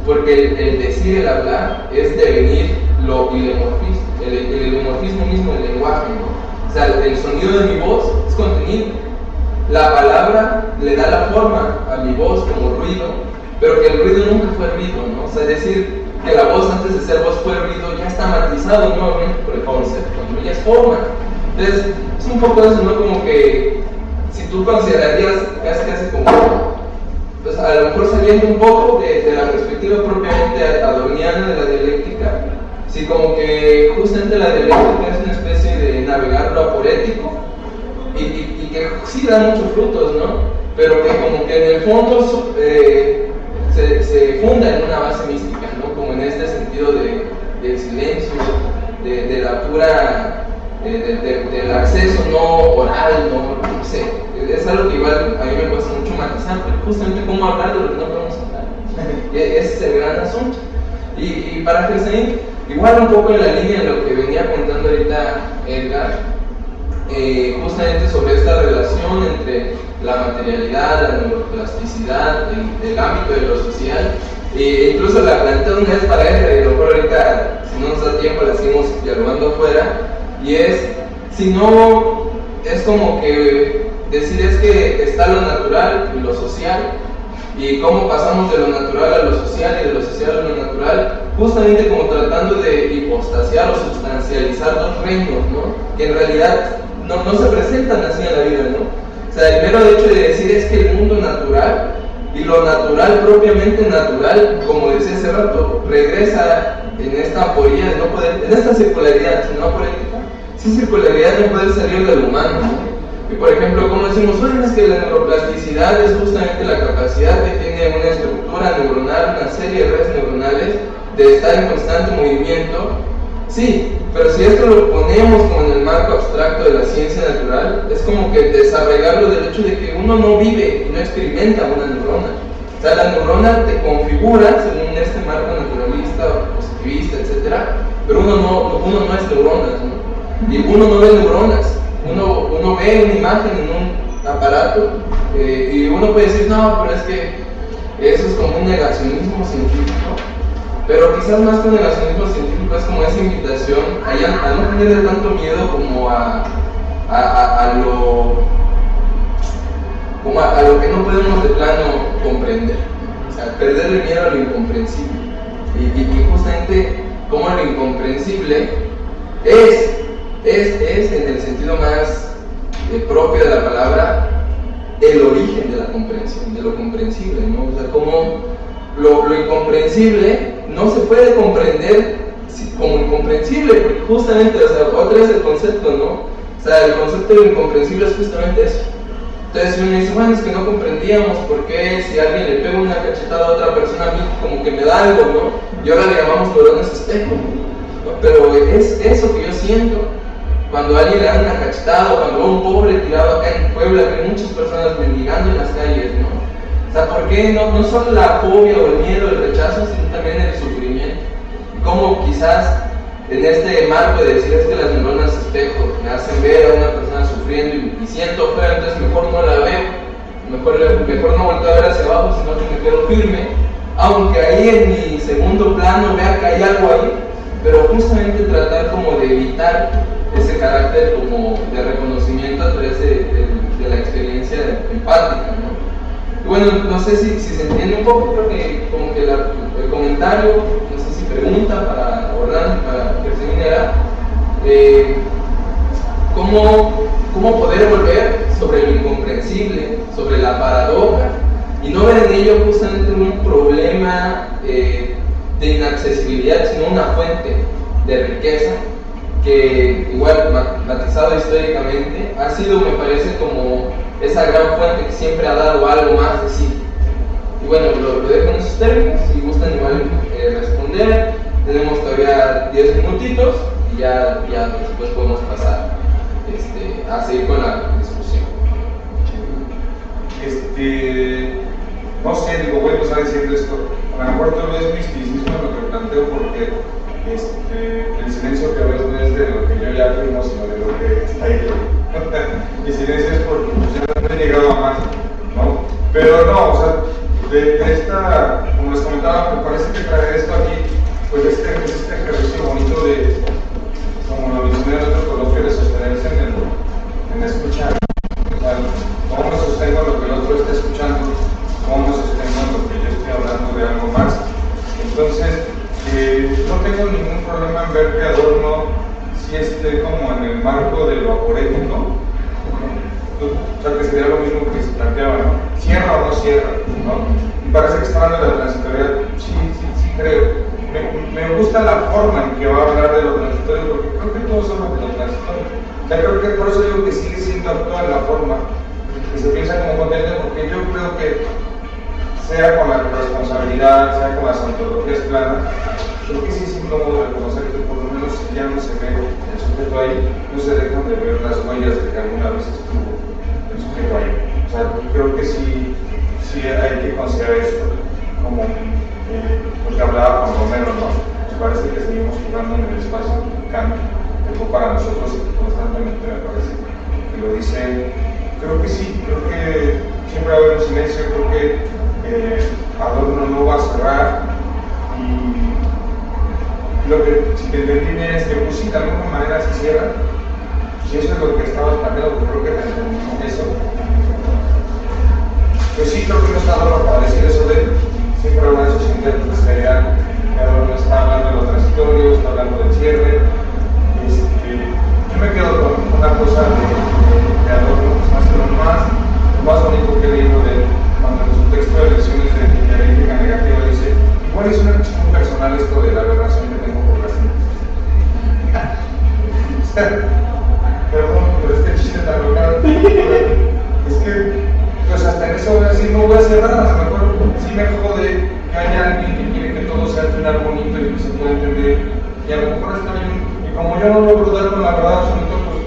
porque el decir, el hablar, es devenir lo ilemorfismo, el ilemorfismo mismo del lenguaje, ¿no? O sea, el sonido de mi voz es contenido, la palabra le da la forma a mi voz como ruido, pero que el ruido nunca fue ruido, ¿no? O sea, decir que la voz antes de ser voz fue ruido ya está matizado nuevamente por el concepto, ¿no? Ya es forma. Entonces, es un poco eso, ¿no? Como que si tú considerarías casi como, pues a lo mejor saliendo un poco de la perspectiva propiamente adorniana de la dialéctica, si como que justamente la dialéctica es una especie de navegar lo aporético y que sí da muchos frutos, ¿no? Pero que como que en el fondo se funda en una base mística, ¿no? Como en este sentido del silencio, de la pura... del acceso no oral, no sé, es algo que igual a mí me cuesta mucho matizar, pero justamente cómo hablar de lo que no podemos hablar, ese es el gran asunto. Y para Husserl, igual un poco en la línea de lo que venía contando ahorita Edgar, justamente sobre esta relación entre la materialidad, la neuroplasticidad, el ámbito de lo social, incluso la planteé una vez para Edgar, y a lo mejor ahorita, si no nos da tiempo, la seguimos dialogando afuera. Y si no, es como que decir es que está lo natural y lo social, y cómo pasamos de lo natural a lo social y de lo social a lo natural, justamente como tratando de hipostasiar o sustancializar dos reinos, ¿no? Que en realidad no se presentan así en la vida, ¿no? O sea, el mero hecho de decir es que el mundo natural y lo natural propiamente natural, como decía hace rato, regresa en esta aporía de no poder, en esta circularidad, no política. Esa circularidad no puede salir del humano, ¿no? Y por ejemplo, como decimos, bueno, es que la neuroplasticidad es justamente la capacidad que tiene una estructura neuronal, una serie de redes neuronales, de estar en constante movimiento. Sí, pero si esto lo ponemos como en el marco abstracto de la ciencia natural, es como que desarraigarlo del hecho de que uno no vive y no experimenta una neurona. O sea, la neurona te configura según este marco naturalista, positivista, etc. Pero uno no es neuronas, ¿no? Y uno no ve neuronas, uno ve una imagen en un aparato y uno puede decir, no, pero es que eso es como un negacionismo científico, pero quizás más que un negacionismo científico es como esa invitación a no tener tanto miedo como a lo que no podemos de plano comprender, o sea, perderle miedo a lo incomprensible, y justamente como lo incomprensible es en el sentido más propio de la palabra el origen de la comprensión, de lo comprensible, ¿no? O sea, como lo incomprensible no se puede comprender como incomprensible, porque justamente, o sea, otra vez el concepto, ¿no? O sea, el concepto de lo incomprensible es justamente eso. Entonces uno dice, bueno, es que no comprendíamos por qué si alguien le pega una cachetada a otra persona, a mí como que me da algo, ¿no? Y ahora le llamamos neuronas espejo, ¿no? Pero es eso que yo siento cuando a alguien le dan una cachetada, o cuando a un pobre tirado acá en Puebla, que hay muchas personas mendigando en las calles, ¿no? O sea, ¿por qué no solo la fobia o el miedo, el rechazo, sino también el sufrimiento? Y cómo quizás en este marco de decir es que las neuronas espejo me hacen ver a una persona sufriendo y siento feo, entonces mejor no la veo, mejor no volteo a ver hacia abajo, sino que me quedo firme, aunque ahí en mi segundo plano vea que hay algo ahí, pero justamente tratar como de evitar ese carácter como de reconocimiento a través de la experiencia empática, ¿no? Y bueno, no sé si se entiende un poco, creo que como que el comentario, no sé si pregunta para Orlando, para que se viniera, ¿cómo poder volver sobre lo incomprensible, sobre la paradoja, y no ver en ello justamente un problema de inaccesibilidad, sino una fuente de riqueza que, igual matizado históricamente, ha sido, me parece, como esa gran fuente que siempre ha dado algo más de sí? Y bueno, lo dejo en esos términos. Si gustan igual responder, tenemos todavía 10 minutitos y ya después podemos pasar a seguir con la discusión. No sé, digo, voy a empezar diciendo esto. A lo mejor todo es misticismo lo que planteo, porque el silencio que ves no es de lo que yo ya afirmo, sino de lo que está ahí. Mi silencio es porque ya no he llegado a más, ¿no? Pero no, o sea, de esta, como les comentaba, me parece que traer esto aquí, pues este ejercicio bonito de, como lo mencioné en otro coloquio, de sostenerse en escuchar. O sea, cómo me sostengo lo que el otro está escuchando, cómo me sostengo lo que yo estoy hablando de algo más. Entonces, no tengo ningún problema en ver que Adorno sí esté como en el marco de lo aporético, o sea, que sería lo mismo que se planteaba, ¿no? ¿Cierra o no cierra? ¿No? Y parece que está hablando de la transitoriedad. Sí creo. Me gusta la forma en que va a hablar de lo transitorio, porque creo que todos hablan de lo transitorio. O sea, creo que por eso digo que sigue siendo actual la forma, que se piensa como contenido, porque yo creo que sea con la responsabilidad, sea con las ontologías planas, creo que sí es incómodo reconocer que por lo menos ya no se ve el sujeto ahí, no se dejan de ver las huellas de que alguna vez estuvo el sujeto ahí. O sea, creo que sí hay que considerar esto como lo que hablaba con Romero, ¿no? Me parece que seguimos jugando en el espacio cambio, que fue para nosotros constantemente, me parece que lo dice. Creo que sí, creo que siempre va a haber un silencio, creo que Adorno no va a cerrar, y lo que, si te entendí bien, es que pues sí, de alguna manera se cierra. Si eso es lo que estabas planteando, pues creo que te entendí eso. Pues sí, creo que no está Adorno para decir eso de él. Siempre habla de sus intérpretes de ideal. Adorno está hablando de lo transitorio, está hablando del cierre. Yo me quedo con una cosa de Adorno, lo más bonito que he leído de él, cuando en su texto de lecciones de dialéctica negativa dice: igual es una cuestión personal esto de la aberración que tengo por las niñas. Perdón por este chiste tan local. Es que, pues hasta en eso voy a decir, no voy a cerrar, a lo mejor sí me jode que haya alguien que quiere que todo sea al final bonito y que se pueda entender, y a lo mejor está bien, y como yo no logro dar con la verdad absoluta, pues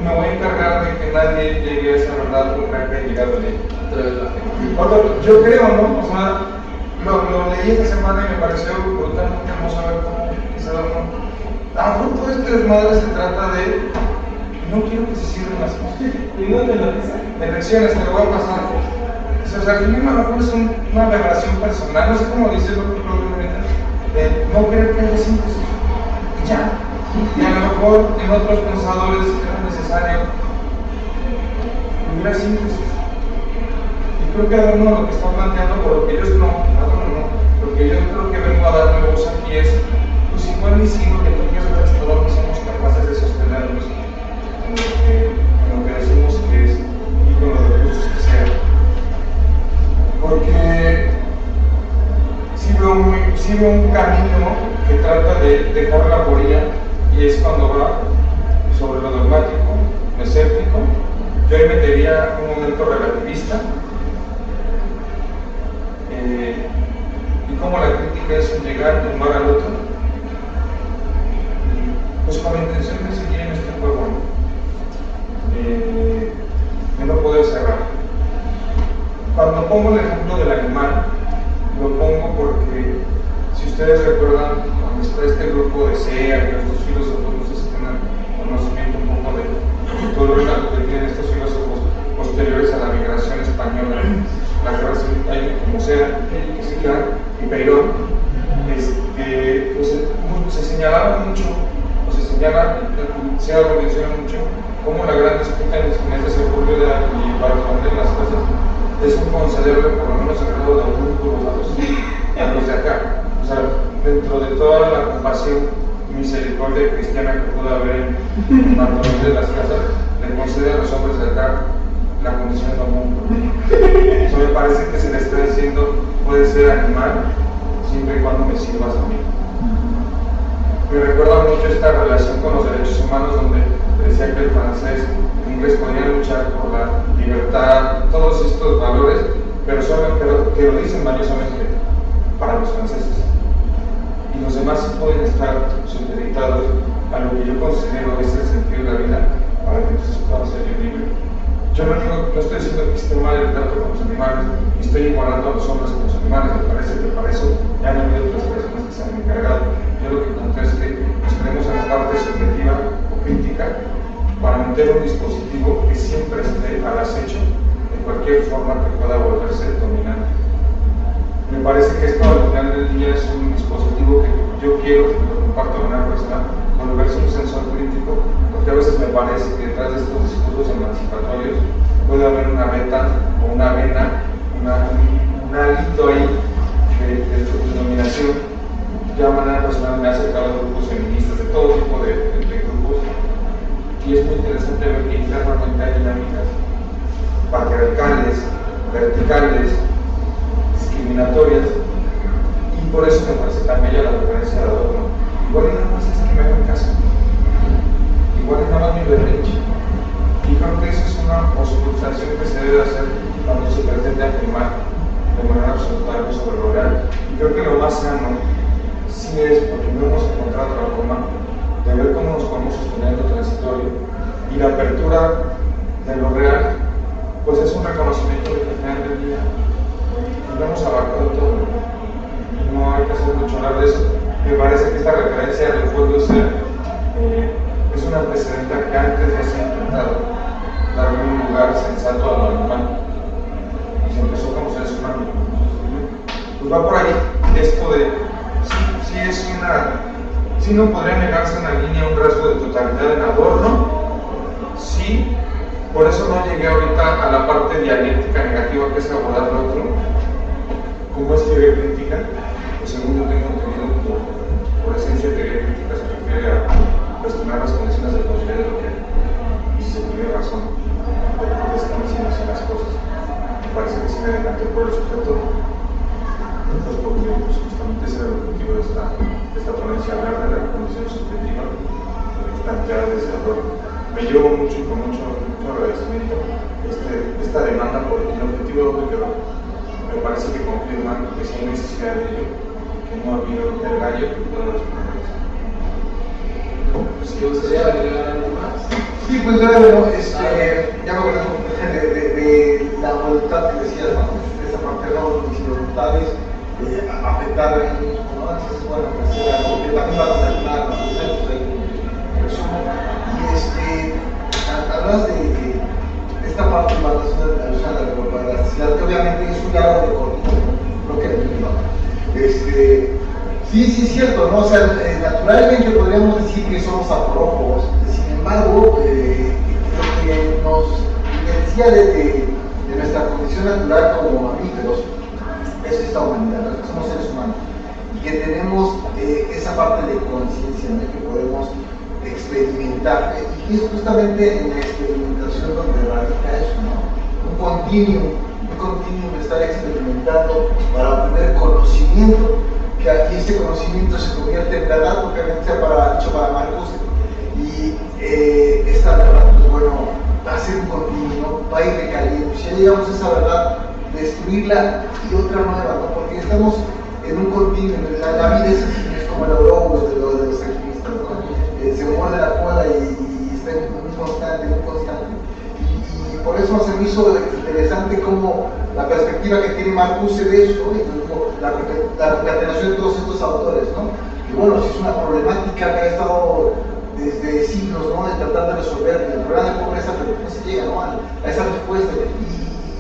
me voy a encargar de que nadie llegue a esa verdad porque hay que llegar a ella. Yo creo, ¿no? O sea, lo leí esta semana y me pareció brutalmente hermoso ver cómo se da uno. A lo mejor todo este desmadre se trata de: no quiero que se cierren las cosas. ¿Y dónde lo dice? De lecciones, te lo voy a pasar. O sea, al final a lo mejor es una aberración personal, no sé cómo dice lo probablemente, no querer que haya síntesis. Ya. Y a lo mejor en otros pensadores era necesario que hubiera síntesis. Y creo que Adorno lo que está planteando, por lo que yo lo que yo creo que vengo a darme voz aquí es: pues igual y sí, lo que tú quieres ver hasta dónde somos capaces de sostenernos en lo que decimos que es, y con los recursos que sean. Porque sí veo un camino que trata de dejar la aporía, y es cuando va sobre lo dogmático, lo escéptico. Yo ahí metería un momento relativista, y cómo la crítica es un llegar, tumbar al otro, pues con la intención de seguir en este juego, de no poder cerrar. Cuando pongo el ejemplo del animal, lo pongo porque, si ustedes recuerdan, cuando está este grupo de SEA, que estos filósofos, no sé si tengan conocimiento un poco de todo lo que tienen estos filósofos posteriores a la migración española, la guerra civil, como SEA, que se quedan, y Peirón, pues se señalaba mucho, o se señala, se lo menciona mucho, cómo la gran disputa en ese sector de Bartolomé en las casas es un concederle por lo menos el grado de homúnculos a los de acá. O sea, dentro de toda la compasión y misericordia cristiana que pueda haber en Bartolomé de las casas, le concede a los hombres de acá la condición de homúnculo. Eso me parece que se le está diciendo, puede ser animal siempre y cuando me sirvas a mí. Me recuerda mucho esta relación con los derechos humanos, donde decía que el francés y el inglés podían luchar por la libertad, todos estos valores, pero solo que lo dicen valiosamente para los franceses. Y los demás pueden estar supeditados a lo que yo considero es el sentido de la vida, para que entonces pueda ser yo libre. Yo no estoy diciendo que esté mal el trato con los animales, y estoy igualando a los hombres con los animales. Me parece que para eso ya han habido otras personas que se han encargado. Yo lo que conté es que nos tenemos en la parte subjetiva o crítica para meter un dispositivo que siempre esté al acecho de cualquier forma que pueda volverse dominante. Me parece que esto al final del día es un dispositivo que yo quiero, lo comparto de manera personal, volverse un sensor crítico, porque a veces me parece que detrás de estos discursos emancipatorios puede haber una beta o una vena, un alito ahí de dominación. Ya de manera personal me ha acercado a grupos feministas de todo tipo de grupos, y es muy interesante ver que internamente hay dinámicas patriarcales, verticales, discriminatorias, y por eso me parece tan bella la referencia de Adorno. Igual nada más es que me hagan caso, igual nada más mi berrinche, y creo que eso es una auscultación que se debe hacer cuando se pretende afirmar de manera absoluta algo sobre lo real. Y creo que lo más sano sí es, porque no hemos encontrado la forma de ver cómo nos podemos sostener lo transitorio, y la apertura de lo real pues es un reconocimiento de que al final del día no hemos abarcado todo. No hay que hacer mucho hablar de eso. Me parece que esta referencia del fuego ser es un antecedente a que antes ya se ha intentado darle un lugar sensato a lo animal, y se empezó con los seres humanos. Pues va por ahí esto de sí no podría negarse una línea, un rasgo de totalidad en Adorno, sí. Por eso no llegué ahorita a la parte dialéctica negativa, que es abordar lo otro. ¿Cómo es teoría crítica? Pues según yo tengo entendido, por esencia, teoría crítica se refiere a cuestionar las condiciones de posibilidad de lo que hay, y si se tiene razón, por qué están haciendo así las cosas. Me parece que si me decanté por el sujeto, pues porque justamente ese era el objetivo de esta ponencia, hablar de la condición subjetiva planteada desde Adorno. Me llevo mucho y con mucho agradecimiento esta demanda por el objetivo de que me parece que confirman que si hay necesidad de ello, que no ha habido el gallo que pueda responder. ¿Te gustaría agregar algo más? Sí, pues bueno, ya me acuerdo de la voluntad que decías, ¿no? Esa parte de las voluntades afectar a los niños, ¿no? Entonces, bueno, pues porque también va a determinar los conceptos de resumo. Y hablas de esta parte más de la elasticidad, que obviamente es un diálogo de corriente, creo que sí es cierto, ¿no? O sea, naturalmente podríamos decir que somos aprófobos, sin embargo, lo que nos evidencia de nuestra condición natural como mamíferos es esta humanidad, ¿no? Que somos seres humanos y que tenemos esa parte de conciencia, ¿no? Que podemos experimentar, y es justamente en la experimentación donde radica eso, ¿no? Un continuum de estar experimentando para obtener conocimiento, que aquí este conocimiento se convierte en verdad, porque dicho para Marcus, y esta verdad, pues bueno, va a ser un continuum, ¿no? Va a ir decayendo. Si ya llegamos a esa verdad, destruirla y otra nueva, ¿no? Porque estamos en un continuum, la vida es así, es como el Ouroboros de los alquimistas, ¿no? Se muerde la cola y está en un constante. Y por eso se me hizo interesante cómo la perspectiva que tiene Marcuse de eso, ¿no? Y la concatenación de todos estos autores, ¿no? Y bueno, si es una problemática que ha estado desde siglos, ¿no? De tratar de resolver el problema de pobreza, pero no se llega, ¿no? A esa respuesta,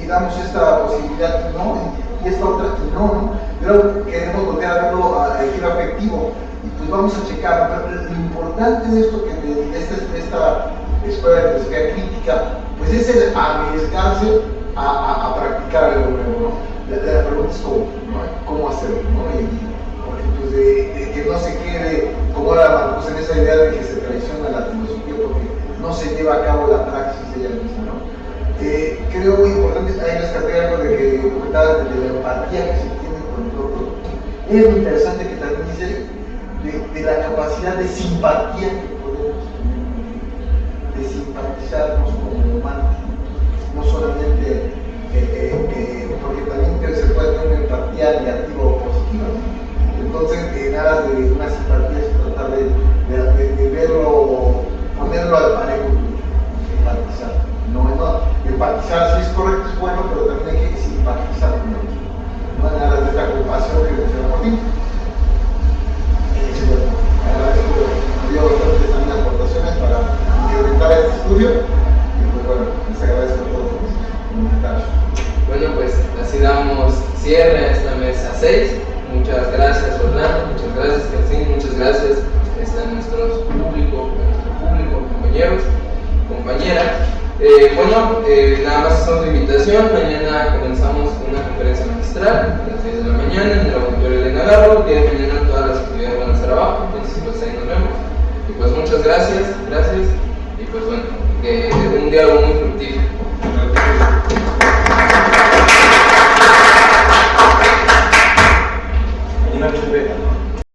y damos esta posibilidad, ¿no? Y esta otra, y no, ¿no? Pero queremos volver a verlo a giro afectivo. y pues vamos a checar. Pero lo importante de esto, que de esta escuela de filosofía crítica, pues es el arriesgarse a practicar algo nuevo, ¿no? La pregunta es cómo hacerlo, ¿no? Porque pues de que no se quede como era Marcuse en esa idea de que se traiciona la filosofía porque no se lleva a cabo la praxis de ella misma, ¿no? Creo muy importante, ahí rescaté algo de que comentabas de la empatía que se tiene con el otro. Es muy interesante que también dice de la capacidad de simpatía que podemos tener, de simpatizarnos como humanos, no solamente porque también se puede tener una empatía negativa o positiva. Entonces, en aras de una simpatía es tratar de verlo, ponerlo al parejo, empatizar. No, empatizar sí es correcto, es bueno, pero también hay que simpatizar con ellos. No en aras de esta compasión que menciona Martín. Agradezco, dio bastantes también aportaciones para incrementar este estudio. Y pues bueno, les agradezco a todos los comentarios. Bueno, pues así damos cierre a esta mesa 6. Muchas gracias, Orlando, muchas gracias, Castín, muchas gracias a nuestro público, compañeros, compañeras. Nada más hacemos la invitación. Mañana comenzamos una conferencia magistral a las 10 de la mañana en el auditorio de Nagarro. El día de mañana todas las actividades van a estar abajo, entonces pues ahí nos vemos. Y pues muchas gracias, y pues bueno, un diálogo muy fructífero. Una chuleta, ¿no?